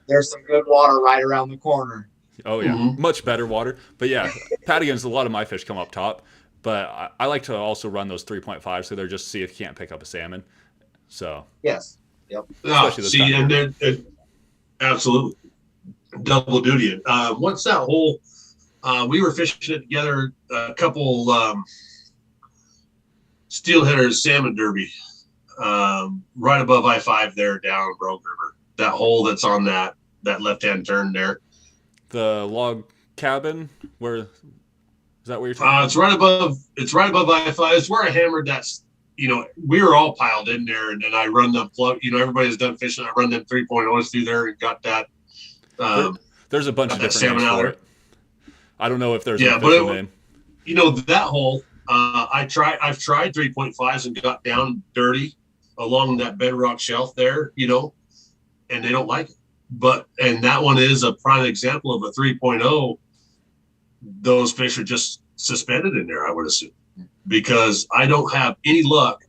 there's some good water right around the corner. Oh yeah, much better water. But yeah, Patigons, a lot of my fish come up top. But I like to also run those 3.5, so they're just see if you can't pick up a salmon. So yes, yep. Absolutely, double duty. What's that whole? We were fishing it together. A couple steelheaders salmon derby, right above I-5 there down Rogue River. That hole that's on that left-hand turn there. The log cabin where is that where you're talking? It's right above I-5. It's where I hammered that. We were all piled in there, and then I run the plug. Everybody's done fishing. I run them 3.0s through there and got that. There's a bunch of different names for it. I don't know if there's an official name. That hole. I've tried 3.5s and got down dirty along that bedrock shelf there. And they don't like it. And that one is a prime example of a 3.0. Those fish are just suspended in there, I would assume, because I don't have any luck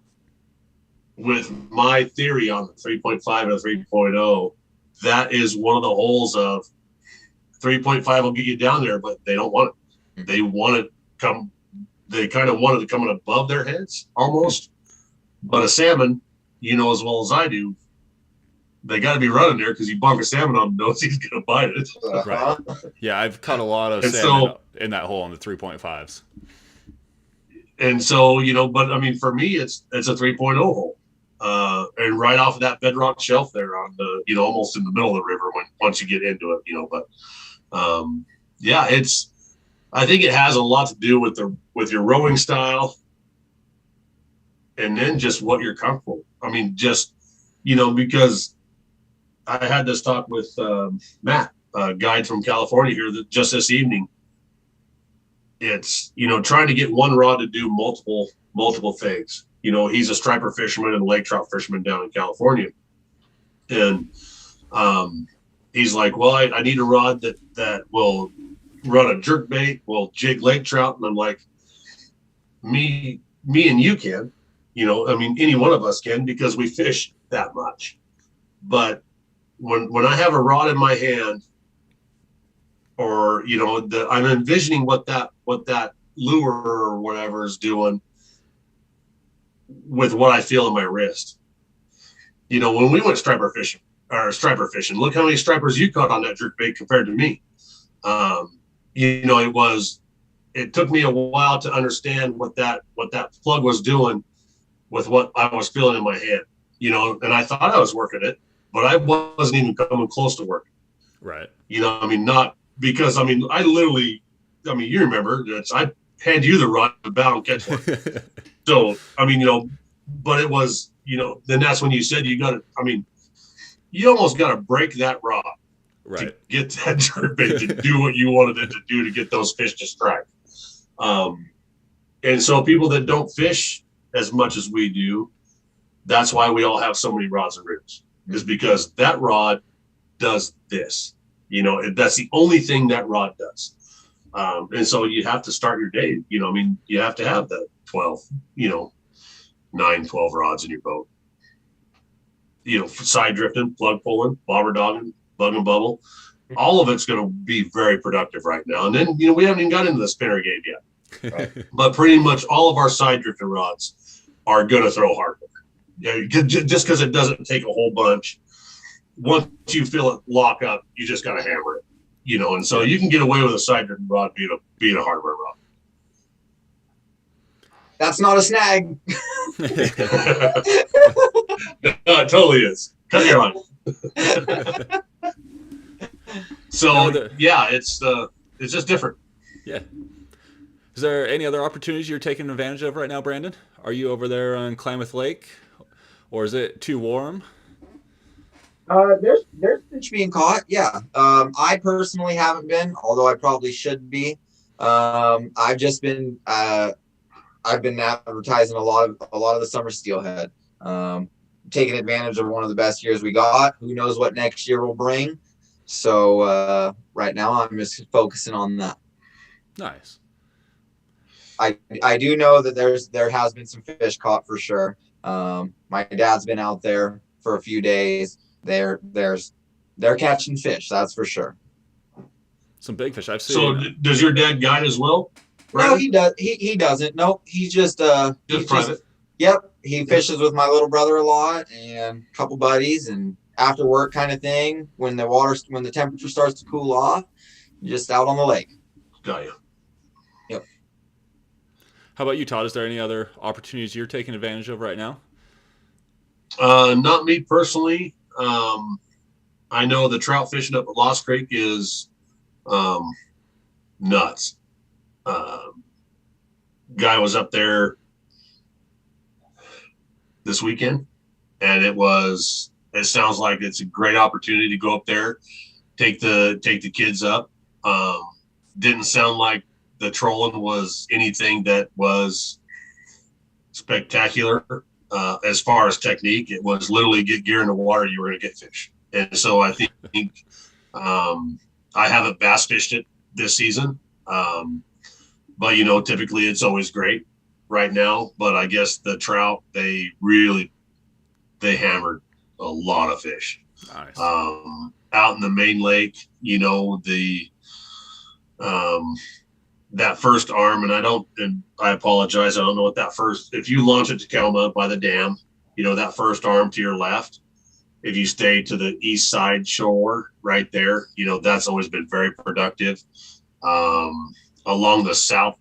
with my theory on the 3.5 and the 3.0. That is one of the holes of 3.5 will get you down there, but they don't want it. They kind of want it to come in above their heads almost. But a salmon, as well as I do, they got to be running there because you bonk a salmon on the nose, he's going to bite it. Right. Yeah, I've caught a lot of salmon in that hole on the 3.5s. And so, but I mean, for me, it's a 3.0 hole. and right off of that bedrock shelf there on the, almost in the middle of the river once you get into it, but yeah, I think it has a lot to do with your rowing style, and then just what you're comfortable. I mean, just, because I had this talk with Matt, a guide from California here, just this evening. It's, trying to get one rod to do multiple things. He's a striper fisherman and a lake trout fisherman down in California. And he's like, well, I need a rod that will run a jerk bait, will jig lake trout. And I'm like, me and you can, I mean, any one of us can, because we fish that much. But when I have a rod in my hand, or, I'm envisioning what that lure or whatever is doing with what I feel in my wrist. When we went striper fishing, look how many stripers you caught on that jerk bait compared to me. It took me a while to understand what that plug was doing with what I was feeling in my hand, and I thought I was working it, but I wasn't even coming close to working. Right. Not because, I literally, you remember, I hand you the rod to bow and catch one. So, but it was, then that's when you said you almost got to break that rod, right, to get that jerkbait to do what you wanted it to do to get those fish to strike. And so people that don't fish as much as we do, that's why we all have so many rods and reels, is because that rod does this. That's the only thing that rod does. And so you have to start your day, you have to have the 12, 9, 12 rods in your boat. Side drifting, plug pulling, bobber dogging, bug and bubble. All of it's going to be very productive right now. And then, we haven't even got into the spinner game yet. Right? But pretty much all of our side drifting rods are going to throw hard. Yeah, just because it doesn't take a whole bunch. Once you feel it lock up, you just got to hammer it, and so you can get away with a side drifting rod being a hardware rod. That's not a snag. No, it totally is. Cut your line. So yeah, it's just different. Yeah. Is there any other opportunities you're taking advantage of right now, Brandon? Are you over there on Klamath Lake, or is it too warm? There's fish being caught. Yeah. I personally haven't been, although I probably should be. I've just been I've been advertising a lot of the summer steelhead. Taking advantage of one of the best years we got. Who knows what next year will bring? So right now I'm just focusing on that. Nice. I do know that there has been some fish caught for sure. My dad's been out there for a few days. They're catching fish, that's for sure. Some big fish I've seen. So does your dad guide as well? No, he does. He doesn't. Nope. He's just private. Yep. He fishes with my little brother a lot and a couple buddies, and after work kind of thing. When the temperature starts to cool off, just out on the lake. Got you. Yep. How about you, Todd? Is there any other opportunities you're taking advantage of right now? Not me personally. I know the trout fishing up at Lost Creek is nuts. Guy was up there this weekend, and it sounds like it's a great opportunity to go up there, take the kids up. Didn't sound like the trolling was anything that was spectacular. As far as technique, it was literally get gear in the water, you were going to get fish. And so I think I haven't bass fished it this season, but typically it's always great right now. But I guess the trout, they hammered a lot of fish. Nice. Out in the main lake, that first arm, and I apologize, I don't know what that first, if you launch at Tacoma by the dam, that first arm to your left, if you stay to the east side shore right there, that's always been very productive. Along the south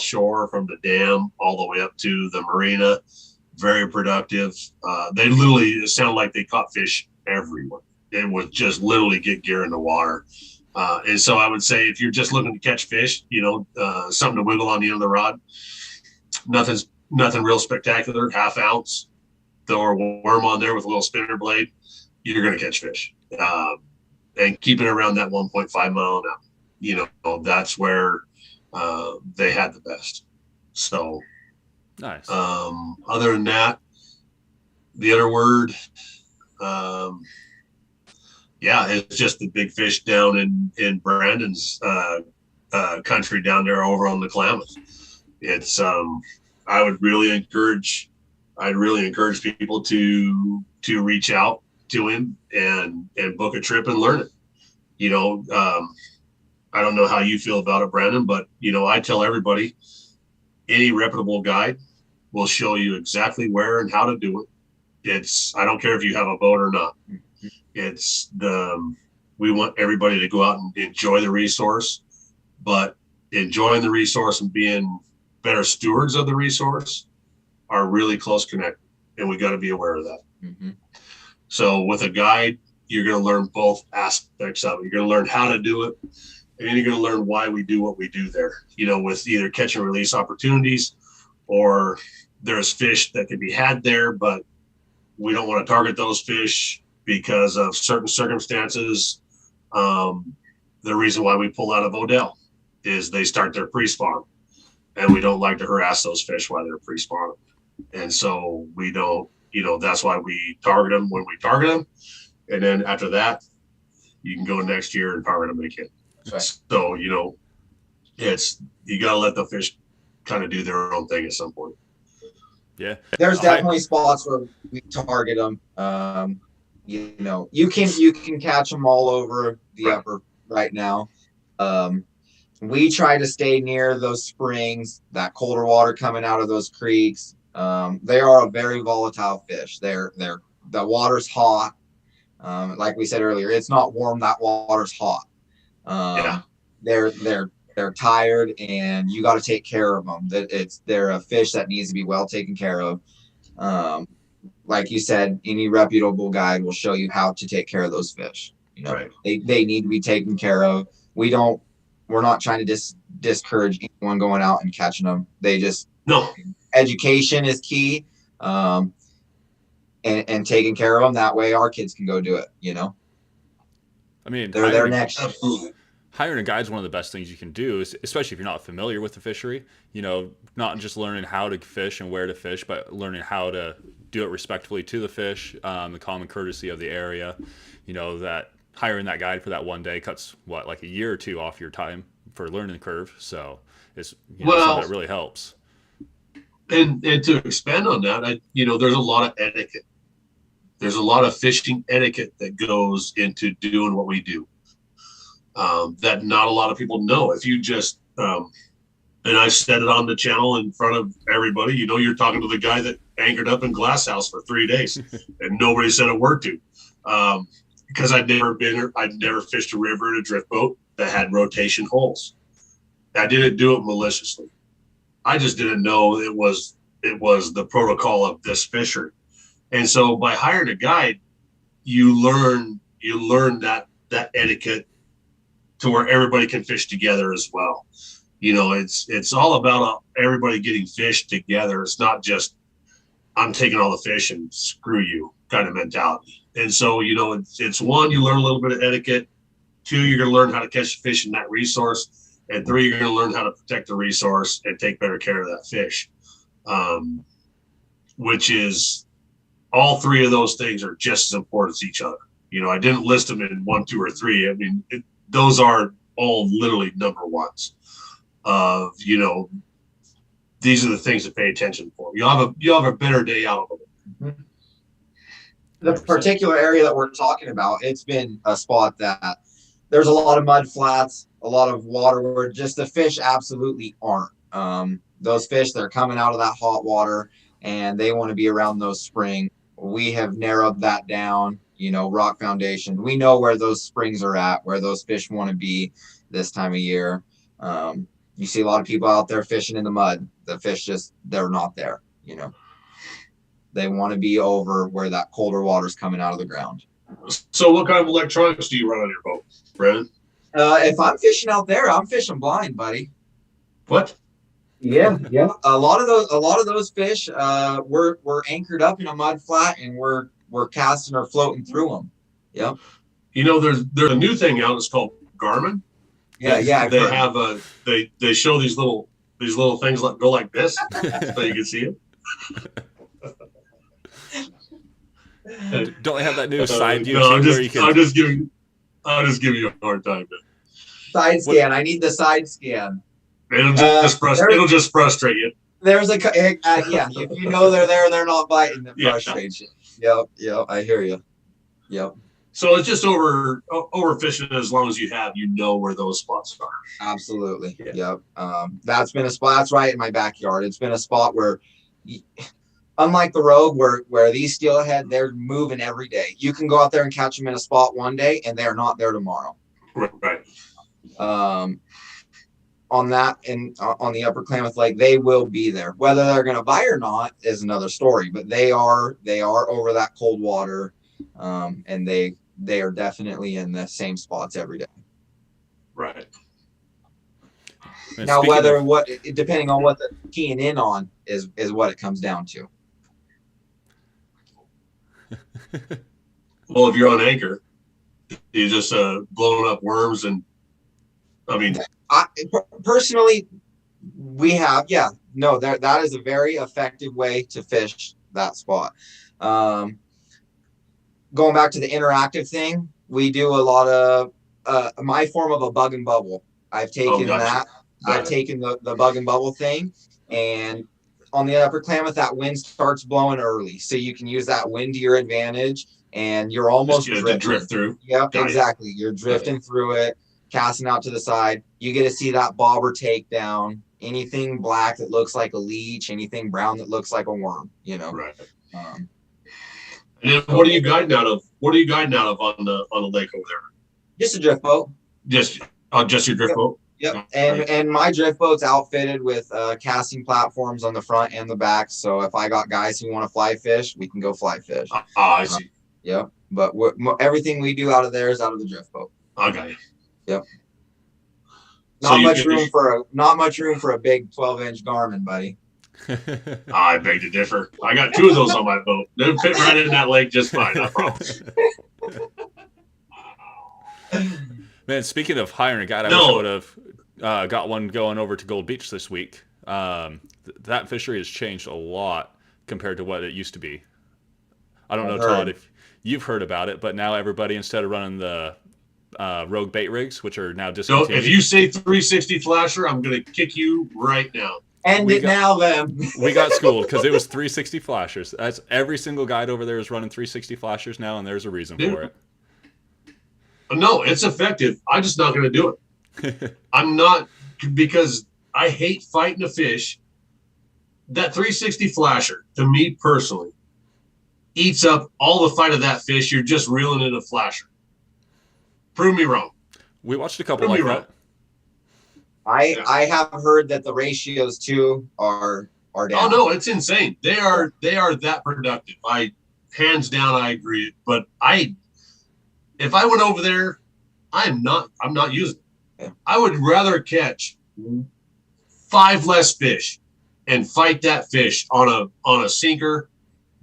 shore from the dam all the way up to the marina, very productive. They literally, it sounded like they caught fish everywhere. It was just literally get gear in the water. And so I would say if you're just looking to catch fish, something to wiggle on the end of the rod, nothing real spectacular, half ounce, throw a worm on there with a little spinner blade, you're going to catch fish. And keep it around that 1.5 mile an hour. That's where they had the best. So Nice. other than that, the other word, it's just the big fish down in Brandon's country down there over on the Klamath. It's I'd really encourage people to reach out to him and book a trip and learn it. I don't know how you feel about it, Brandon, but I tell everybody any reputable guide will show you exactly where and how to do it. I don't care if you have a boat or not. We want everybody to go out and enjoy the resource, but enjoying the resource and being better stewards of the resource are really close connected, and we got to be aware of that. Mm-hmm. So with a guide, you're going to learn both aspects of it. You're going to learn how to do it, and then you're going to learn why we do what we do there, with either catch and release opportunities, or there's fish that can be had there, but we don't want to target those fish because of certain circumstances. The reason why we pull out of Odell is they start their pre-spawn, and we don't like to harass those fish while they're pre-spawning. And so we don't, that's why we target them when we target them. And then after that, you can go next year and target them again. Right. So, you got to let the fish kind of do their own thing at some point. Yeah. There's definitely spots where we target them. You can catch them all over the upper right now. We try to stay near those springs, that colder water coming out of those creeks. They are a very volatile fish. The water's hot. Like we said earlier, it's not warm. That water's hot. They're tired, and you got to take care of them. They're a fish that needs to be well taken care of. Like you said, any reputable guide will show you how to take care of those fish. Right. They need to be taken care of. We're not trying to discourage anyone going out and catching them. Education is key, and taking care of them. That way our kids can go do it, I mean, they're there next. Absolutely. Hiring a guide is one of the best things you can do, especially if you're not familiar with the fishery. Not just learning how to fish and where to fish, but learning how to do it respectfully to the fish, the common courtesy of the area. That hiring that guide for that one day cuts like a year or two off your time for learning the curve. So it's something that really helps. And to expand on that, there's a lot of etiquette. There's a lot of fishing etiquette that goes into doing what we do. That not a lot of people know. If you just, and I've said it on the channel in front of everybody, you're talking to the guy that anchored up in Glass House for 3 days and nobody said a word to, because I'd never fished a river in a drift boat that had rotation holes. I didn't do it maliciously. I just didn't know it was the protocol of this fishery. And so by hiring a guide, you learn that etiquette to where everybody can fish together as well. It's all about everybody getting fish together. It's not just I'm taking all the fish and screw you kind of mentality. And so, it's one, you learn a little bit of etiquette. 2, you're going to learn how to catch fish in that resource. And 3, you're going to learn how to protect the resource and take better care of that fish. Which is, all 3 of those things are just as important as each other. I didn't list them in 1, 2, or 3. I mean, those are all literally number ones of, these are the things to pay attention for. You'll have a better day out of it. The particular area that we're talking about, it's been a spot that there's a lot of mud flats, a lot of water where just the fish absolutely aren't. Those fish, they're coming out of that hot water and they want to be around those springs. We have narrowed that down, rock foundation. We know where those springs are at, where those fish want to be this time of year. You see a lot of people out there fishing in the mud. The fish they're not there, They want to be over where that colder water's coming out of the ground. So what kind of electronics do you run on your boat, Brandon? If I'm fishing out there, I'm fishing blind, buddy. What? Yeah. A lot of those fish, we're anchored up in a mud flat, and we're casting or floating through them. Yep. You know, there's a new thing out. It's called Garmin. Yeah. They have they show these little things that go like this, so you can see it. Don't they have that new side view No, where you can? I'm just giving you a hard time. Man. Side scan. I need the side scan. It'll just frustrate you. There's yeah. If you know they're there and they're not biting, it frustrates you. Yep. I hear you. Yep. So it's just overfishing as long as you know where those spots are. Absolutely. Yeah. Yep. That's been a spot. That's right in my backyard. It's been a spot where, unlike the rogue, where these steelhead, they're moving every day. You can go out there and catch them in a spot one day, and they're not there tomorrow. Right. On that and on the Upper Klamath Lake, they will be there. Whether they're going to bite or not is another story. But they are over that cold water, and they are definitely in the same spots every day. Right. And Now, depending on what they're keying in on is what it comes down to. Well, if you're on anchor, you just blowing up worms and. I mean, personally, we have, that is a very effective way to fish that spot. Going back to the interactive thing, we do a lot of my form of a bug and bubble. I've taken I've taken the bug and bubble thing, and on the Upper Klamath, that wind starts blowing early, so you can use that wind to your advantage, and you're almost drift through. Yep, exactly. You're drifting through it, casting out to the side. You get to see that bobber takedown. Anything black that looks like a leech, anything brown that looks like a worm. Right. And then what are you guiding out of? What are you guiding out of on the lake over there? Just a drift boat. Just your drift boat. Yep. And my drift boat's outfitted with casting platforms on the front and the back. So if I got guys who want to fly fish, we can go fly fish. I see. Yep. But everything we do out of there is out of the drift boat. Okay. Yep. Not much room for a big 12-inch Garmin, buddy. I beg to differ. I got 2 of those on my boat. They'll fit right in that lake just fine, I promise. Man, speaking of hiring a guide, I wish I would have got one going over to Gold Beach this week. That fishery has changed a lot compared to what it used to be. I don't know, Todd, if you've heard about it, but now everybody, instead of running the rogue bait rigs, which are now discontinued. So if you say 360 flasher, I'm going to kick you right now. Now then. We got schooled because it was 360 flashers. That's every single guide over there is running 360 flashers now, and there's a reason for it. No, it's effective. I'm just not going to do it. I'm not, because I hate fighting a fish. That 360 flasher, to me personally, eats up all the fight of that fish. You're just reeling in a flasher. Prove me wrong. We watched a couple like that. I have heard that the ratios too are down. Oh no, it's insane. They are that productive. Hands down, I agree. But if I went over there, I'm not using it. Yeah. I would rather catch 5 less fish and fight that fish on a sinker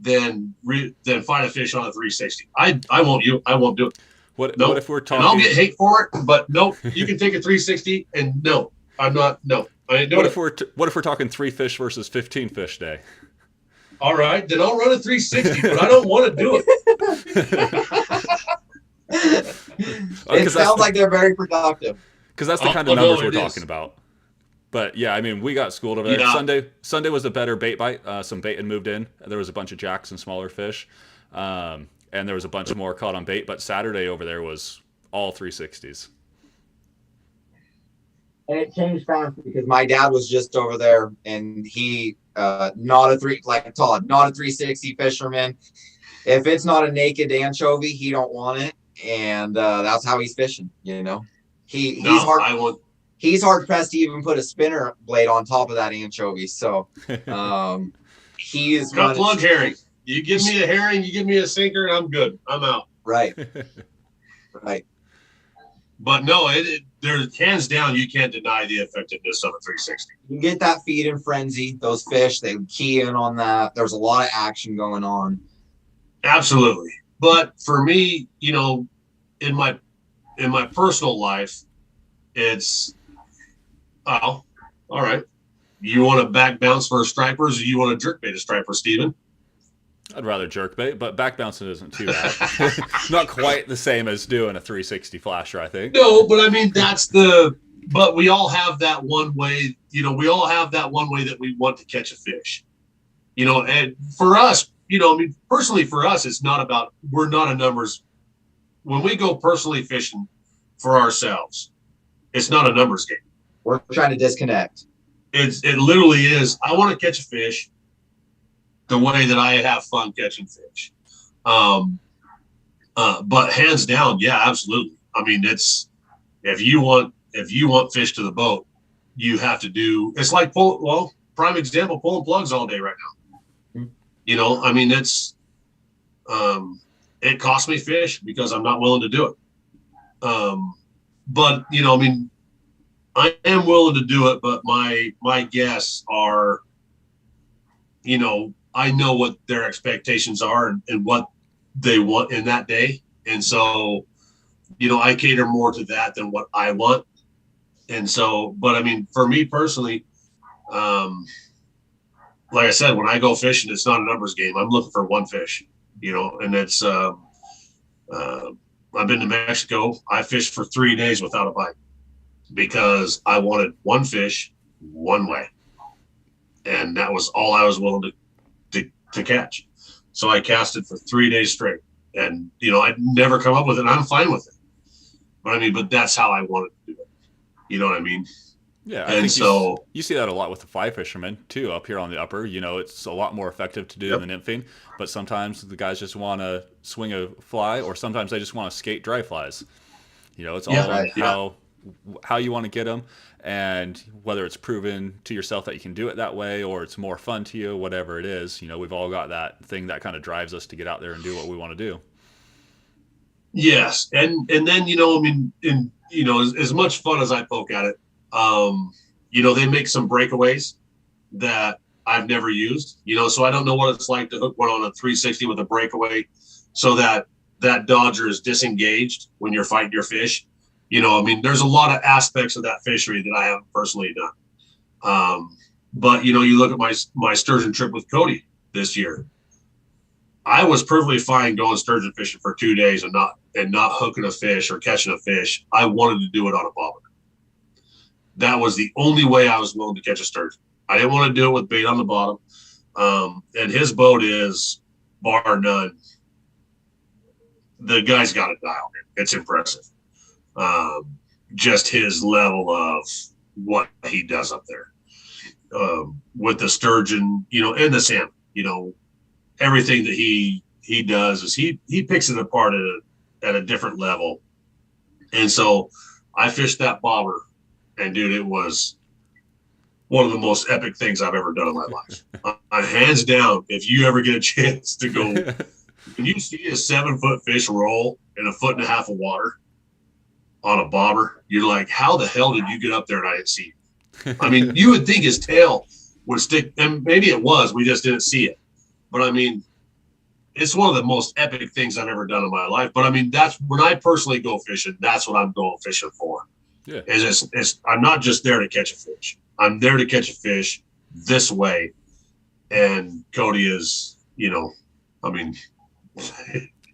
than fight a fish on a 360. I won't do it. What if we're talking? And I'll get hate for it, but no, you can take a 360, and no, I'm not. No, I ain't doing it. What if we're talking 3 fish versus 15 fish day? All right, then I'll run a 360, but I don't want to do it. It sounds like they're very productive. Because that's the kind of numbers we're talking about. But yeah, I mean, we got schooled over there. Yeah. Sunday was a better bait bite. Some bait had moved in. There was a bunch of jacks and smaller fish. And there was a bunch more caught on bait, but Saturday over there was all 360s. And it changed fast because my dad was just over there, and he not a 360 fisherman. If it's not a naked anchovy, he don't want it, and that's how he's fishing. He's hard pressed to even put a spinner blade on top of that anchovy. So he's got plug herring. You give me a herring, you give me a sinker, and I'm good. I'm out. Right. Right. But no, there's hands down, you can't deny the effectiveness of a 360. You get that feeding frenzy. Those fish, they key in on that. There's a lot of action going on. Absolutely. But for me, you know, in my personal life, it's all right. You want to back bounce for stripers, or you want to jerk bait a striper, Steven? I'd rather jerk bait, but back bouncing isn't too bad. Not quite the same as doing a 360 flasher, I think. No, but I mean but we all have that one way, you know, we all have that one way that we want to catch a fish. You know, and for us, you know, I mean, personally for us, it's not about, we're not a numbers. When we go personally fishing for ourselves, it's not a numbers game. We're trying to disconnect. It literally is, I want to catch a fish the way that I have fun catching fish. But hands down, yeah, absolutely. I mean, it's, if you want fish to the boat, you have to do, it's like prime example, pulling plugs all day right now. You know, I mean, it's, it costs me fish because I'm not willing to do it. But you know, I mean, I am willing to do it, but my guests are, you know, I know what their expectations are and what they want in that day. And so, you know, I cater more to that than what I want. And so, but I mean, for me personally, like I said, when I go fishing, it's not a numbers game. I'm looking for one fish, you know, and it's, I've been to Mexico. I fished for 3 days without a bite because I wanted one fish one way. And that was all I was willing to catch. So I casted for 3 days straight, and, you know, I'd never come up with it. And I'm fine with it. But I mean, but that's how I wanted to do it. You know what I mean? Yeah, I think so. You see that a lot with the fly fishermen too, up here on the upper. You know, it's a lot more effective to do than the nymphing, but sometimes the guys just want to swing a fly, or sometimes they just want to skate dry flies. You know, it's all how you want to get them, and whether it's proven to yourself that you can do it that way, or it's more fun to you, whatever it is. You know, we've all got that thing that kind of drives us to get out there and do what we want to do. Yes, and then, you know, I mean, you know, as much fun as I poke at it, you know, they make some breakaways that I've never used, you know, so I don't know what it's like to hook one on a 360 with a breakaway so that dodger is disengaged when you're fighting your fish. You know, I mean, there's a lot of aspects of that fishery that I haven't personally done. But, you know, you look at my sturgeon trip with Cody this year. I was perfectly fine going sturgeon fishing for 2 days and not hooking a fish or catching a fish. I wanted to do it on a bobber. That was the only way I was willing to catch a sturgeon. I didn't want to do it with bait on the bottom. And his boat is, bar none, the guy's got it dialed in. It's impressive. Just his level of what he does up there with the sturgeon, you know, and the salmon, you know, everything that he does is he picks it apart at a different level. And so I fished that bobber, and dude, it was one of the most epic things I've ever done in my life. Hands down, if you ever get a chance to go, when you see a 7-foot fish roll in 1.5 feet of water on a bobber, you're like, how the hell did you get up there and I didn't see it? I mean, you would think his tail would stick, and maybe it was, we just didn't see it. But I mean, it's one of the most epic things I've ever done in my life. But I mean, that's when I personally go fishing, that's what I'm going fishing for. Yeah. I'm not just there to catch a fish. I'm there to catch a fish this way. And Cody is, you know, I mean,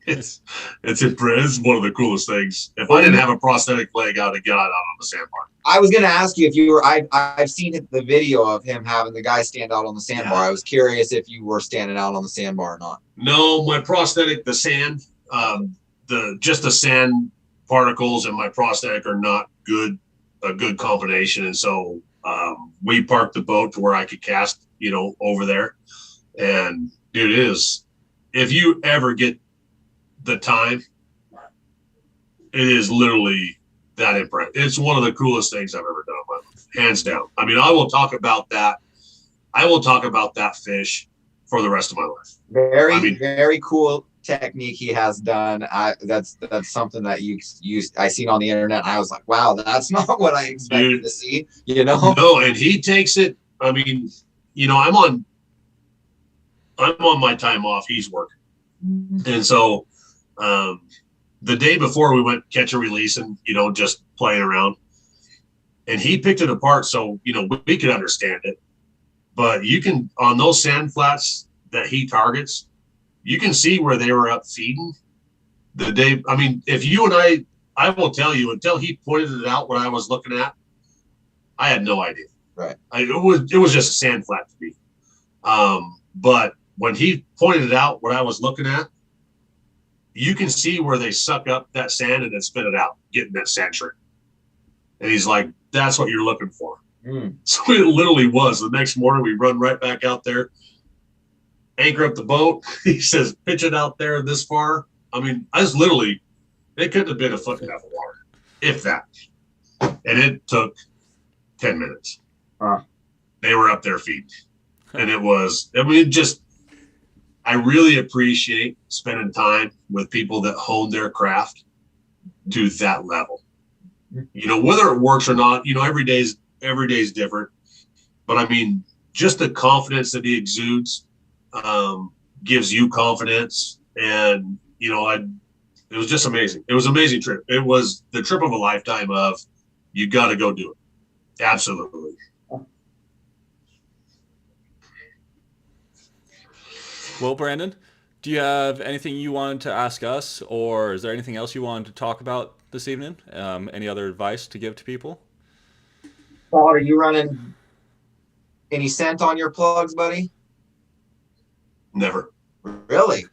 it's one of the coolest things. If I didn't have a prosthetic leg, I'd have got out on the sandbar. I was going to ask you if you were. I've seen the video of him having the guy stand out on the sandbar. I was curious if you were standing out on the sandbar or not. No, my prosthetic, the sand, the sand particles and my prosthetic are not a good combination, and so we parked the boat to where I could cast, you know, over there. And dude, it is, if you ever get the time, it is literally that impressive. It's one of the coolest things I've ever done in my life, hands down. I mean, I will talk about that fish for the rest of my life. Very cool technique he has done. That's something that I seen on the internet. And I was like, wow, that's not what I expected to see. No, and he takes it. I mean, I'm on my time off. He's working, and so the day before we went catch and release, and just playing around, and he picked it apart. So we could understand it, but you can on those sand flats that he targets. You can see where they were up feeding the day. I mean, if you and I will tell you until he pointed it out what I was looking at, I had no idea. Right. It was just a sand flat to me. But when he pointed it out what I was looking at, you can see where they suck up that sand and then spit it out, getting that sand shrimp. And he's like, that's what you're looking for. So it literally was. The next morning we run right back out there. Anchor up the boat. He says, pitch it out there this far. I mean, it couldn't have been a foot and a half of water, if that. And it took 10 minutes. They were up there feeding. And it was, I really appreciate spending time with people that hone their craft to that level. Whether it works or not, every day's different. But I mean, just the confidence that he exudes, gives you confidence, and it was just amazing. It was an amazing trip. It was the trip of a lifetime of you got to go do it. Absolutely. Well, Brandon, do you have anything you wanted to ask us, or is there anything else you wanted to talk about this evening? Any other advice to give to people? Paul, are you running any scent on your plugs, buddy? Never. Really?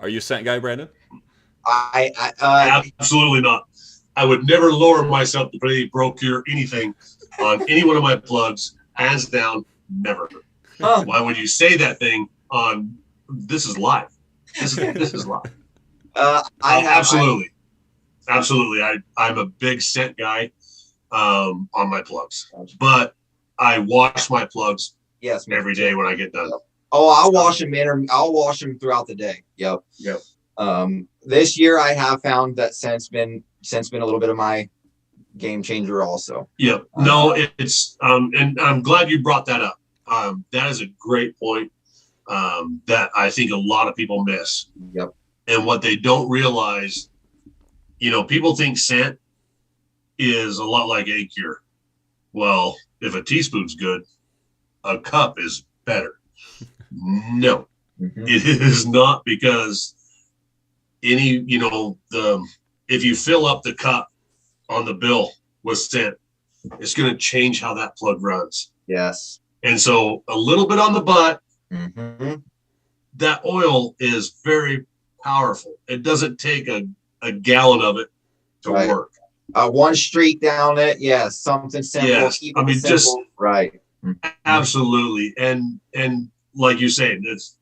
Are you a scent guy, Brandon? Absolutely not. I would never lower myself to put any procure anything on any one of my plugs. Hands down, never. Why would you say that thing on? This is live. This is live. Absolutely. I'm a big scent guy on my plugs, but I wash my plugs every day when I get done. Oh, I'll wash them throughout the day. Yep. This year I have found that scent's been a little bit of my game changer also. Yep. No, it's and I'm glad you brought that up. That is a great point that I think a lot of people miss. Yep. And what they don't realize, people think scent is a lot like egg cure. Well, if a teaspoon's good, a cup is better. No, it is not, because if you fill up the cup on the bill with scent, it's going to change how that plug runs. Yes. And so a little bit on the butt, that oil is very powerful. It doesn't take a gallon of it to work. One streak down it. Yes. Something simple. Yes. I mean, simple. just right. Absolutely. And like you said, it's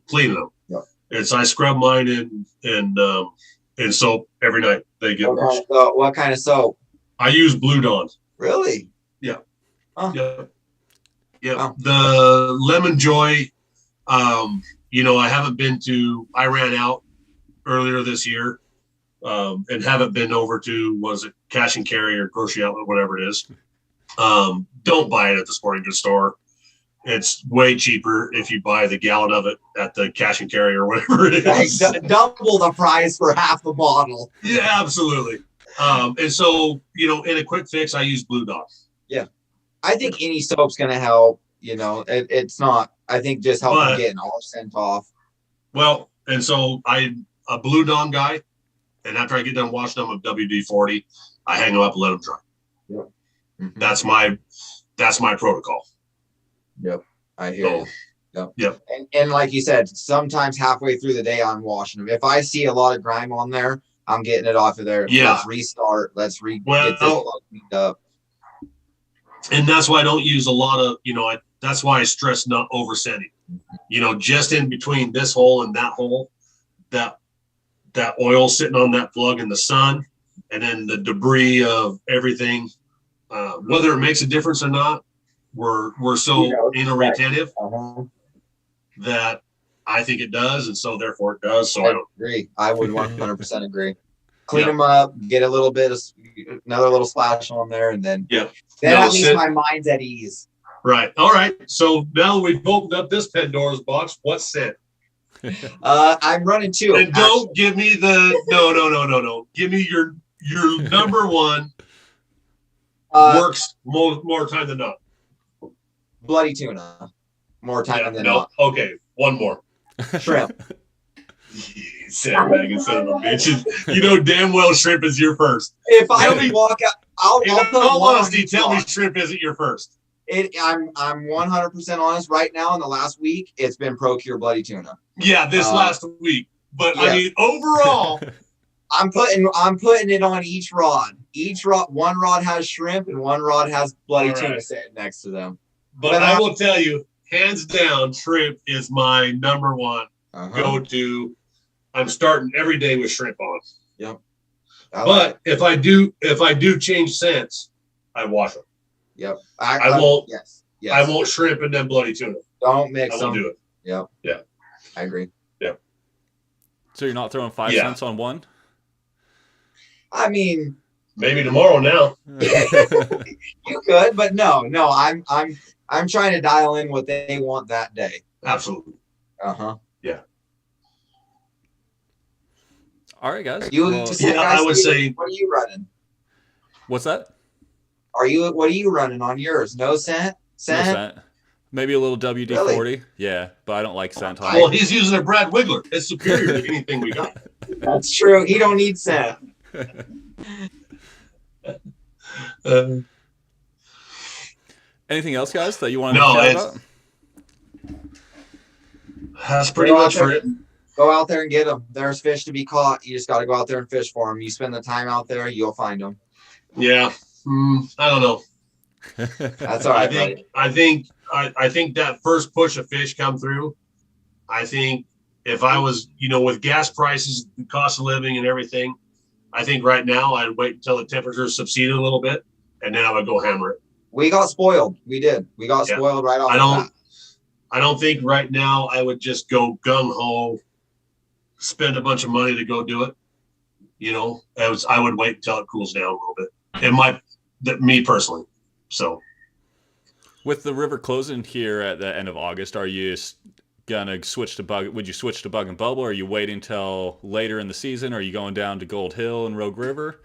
cleaning them. Yep. I scrub mine in soap every night. They get washed. What kind of soap? I use Blue Dawn. Really? Yeah. Yeah. Oh. The Lemon Joy. I ran out earlier this year, and haven't been over to cash and carry or grocery outlet, whatever it is. Don't buy it at the sporting goods store. It's way cheaper if you buy the gallon of it at the cash and carry or whatever it is. Double the price for half the bottle. Yeah, absolutely. And so, in a quick fix, I use Blue Dawn. Yeah. I think any soap's going to help. It's not, I think just helping getting all scent off. Well, and so I'm a Blue Dawn guy. And after I get done washing them with WD-40, I hang them up and let them dry. Yep. Mm-hmm. That's my protocol. Yep. I hear you. Yep. And like you said, sometimes halfway through the day, I'm washing them. If I see a lot of grime on there, I'm getting it off of there. Yeah. Let's restart. Get this plug cleaned up. And that's why I don't use a lot of, that's why I stress not over sanding. Just in between this hole and that hole, that oil sitting on that plug in the sun, and then the debris of everything, whether it makes a difference or not, we're so retentive. that I think it does, and so therefore it does. So I I don't. agree. I would 100% agree. Clean Yeah. them up, get a little bit of another little splash on there, and then Yeah. then No, at least sit- my mind's at ease. Right. All right. So now we've opened up this Pandora's box. What's scent? I'm running two. And don't give me the no. Give me your number one works more time than not. Bloody tuna. More time than no. not. Okay, one more. Shrimp. Sandbag instead of a bitch. You know damn well shrimp is your first. If I Tell me- walk out, I'll In put all one on honesty, each tell me rod. shrimp isn't your first. I'm 100% honest. Right now, in the last week, it's been Procure Bloody Tuna. Yeah, this last week. But I yes. mean, overall, I'm putting it on each rod. One rod has shrimp and one rod has bloody All right. tuna sitting next to them. but I will tell you, hands down, shrimp is my number one go to. I'm starting every day with shrimp on. Yep. But if I do change scents, I wash them. Yep. I won't. Yes. I won't shrimp and then bloody tuna. Don't mix I them. won't do it. Yep. Yeah. I agree. So you're not throwing 5 Yeah. cents on one? I mean, Maybe tomorrow now. you could, but no. I'm trying to dial in what they want that day. Absolutely. Yeah. All right, guys. You Well, say, Yeah, I would say- what are you running? what's that? What are you running on yours? No scent? No scent. Maybe a little WD-40. Really? Yeah, but I don't like scent on Well, it. he's using a Brad Wiggler. It's superior to anything we got. That's true. He don't need scent. Anything else, guys, that you want to No, chat it's- about? That's pretty Go out much for there. it. Go out there and get them. There's fish to be caught. You just got to go out there and fish for them. You spend the time out there, you'll find them. Yeah. I don't know. That's all right, buddy. I think that first push of fish come through. I think if I was, with gas prices, the cost of living and everything, I think right now I'd wait until the temperatures subsided a little bit, and then I would go hammer it. We got spoiled. We did. We got Yeah. spoiled right off I the don't. bat. I don't think right now I would just go gung ho, spend a bunch of money to go do it. I would wait until it cools down a little bit. Me personally. So. With the river closing here at the end of August, are you gonna switch to bug? Would you switch to bug and bubble? Or are you waiting until later in the season? Or are you going down to Gold Hill and Rogue River?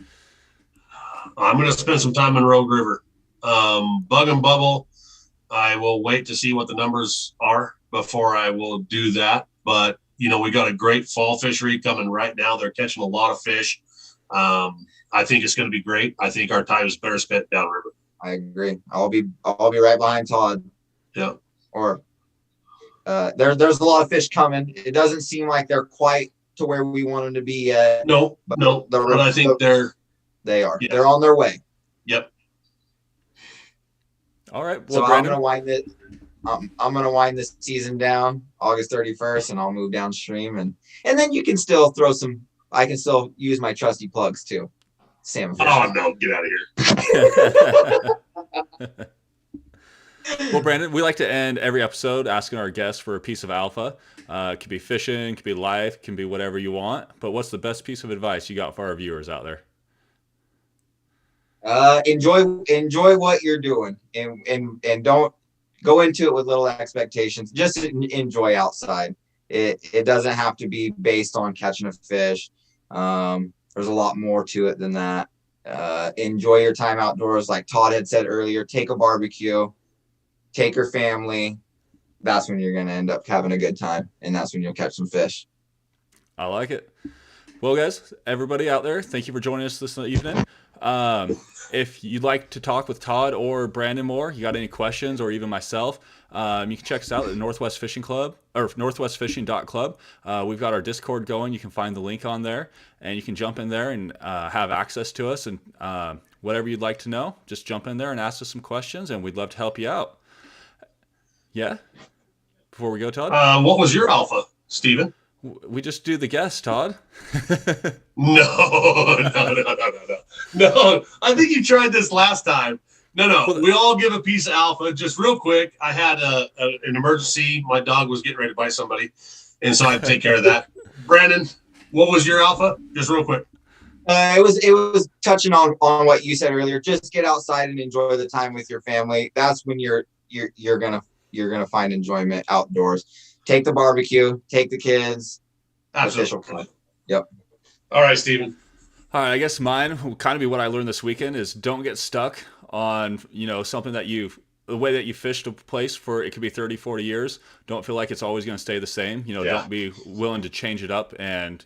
I'm going to spend some time in Rogue River. Bug and bubble, I will wait to see what the numbers are before I will do that. But, we got a great fall fishery coming right now. They're catching a lot of fish. I think it's going to be great. I think our time is better spent downriver. I agree. I'll be right behind Todd. Yeah. Or there's a lot of fish coming. It doesn't seem like they're quite to where we want them to be yet. No. But I think they are. Yeah. They're on their way. Yep. All right. Well, So I'm Brandon, gonna wind it. I'm gonna wind this season down August 31st, and I'll move downstream, and then you can still throw some. I can still use my trusty plugs too. Salmon fish. Oh, no. Get out of here. well, Brandon, we like to end every episode asking our guests for a piece of alpha. It could be fishing, it could be life, it can be whatever you want. But what's the best piece of advice you got for our viewers out there? Enjoy what you're doing, and don't go into it with little expectations. Just enjoy outside. It doesn't have to be based on catching a fish. There's a lot more to it than that. Enjoy your time outdoors. Like Todd had said earlier, take a barbecue, take your family. That's when you're going to end up having a good time. And that's when you'll catch some fish. I like it. Well, guys, everybody out there, thank you for joining us this evening. If you'd like to talk with Todd or Brandon more, you got any questions, or even myself, you can check us out at the Northwest Fishing Club, or northwestfishing.club. We've got our Discord going. You can find the link on there, and you can jump in there and have access to us. And whatever you'd like to know, just jump in there and ask us some questions, and we'd love to help you out. Yeah? Before we go, Todd? What was your alpha, Steven? We just do the guess, Todd. No. I think you tried this last time, No. Well, We all give a piece of alpha. Just real quick, I had an emergency. My dog was getting ready to bite somebody, and so I had to take care of that. Brandon, what was your alpha? Just real quick. It was touching on what you said earlier. Just get outside and enjoy the time with your family. That's when you're gonna find enjoyment outdoors. Take the barbecue, take the kids. Official Absolutely. fun. Yep. All right, Steven. all right, I guess mine will kind of be what I learned this weekend is don't get stuck on, something that the way that you fished a place for it could be 30, 40 years. Don't feel like it's always going to stay the same. Yeah. Don't be willing to change it up and,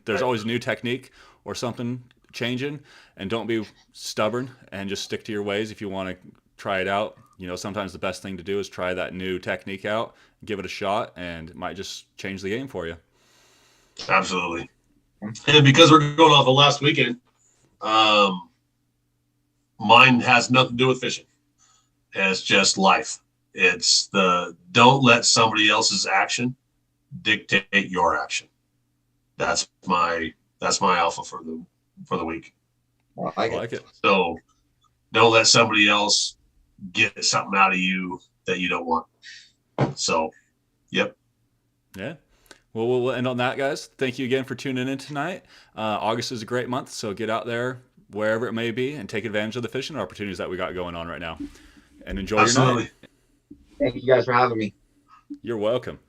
there's always a new technique or something changing, and don't be stubborn and just stick to your ways if you want to try it out. Sometimes the best thing to do is try that new technique out, give it a shot, and it might just change the game for you. Absolutely. And because we're going off of last weekend, mine has nothing to do with fishing. It's just life. It's don't let somebody else's action dictate your action. That's my alpha for the week. I I like it. So don't let somebody else get something out of you that you don't want. So, yep. Yeah. Well, we'll end on that, guys. Thank you again for tuning in tonight. August is a great month, so get out there wherever it may be and take advantage of the fishing opportunities that we got going on right now. And enjoy your night. Absolutely. Thank you guys for having me. You're welcome.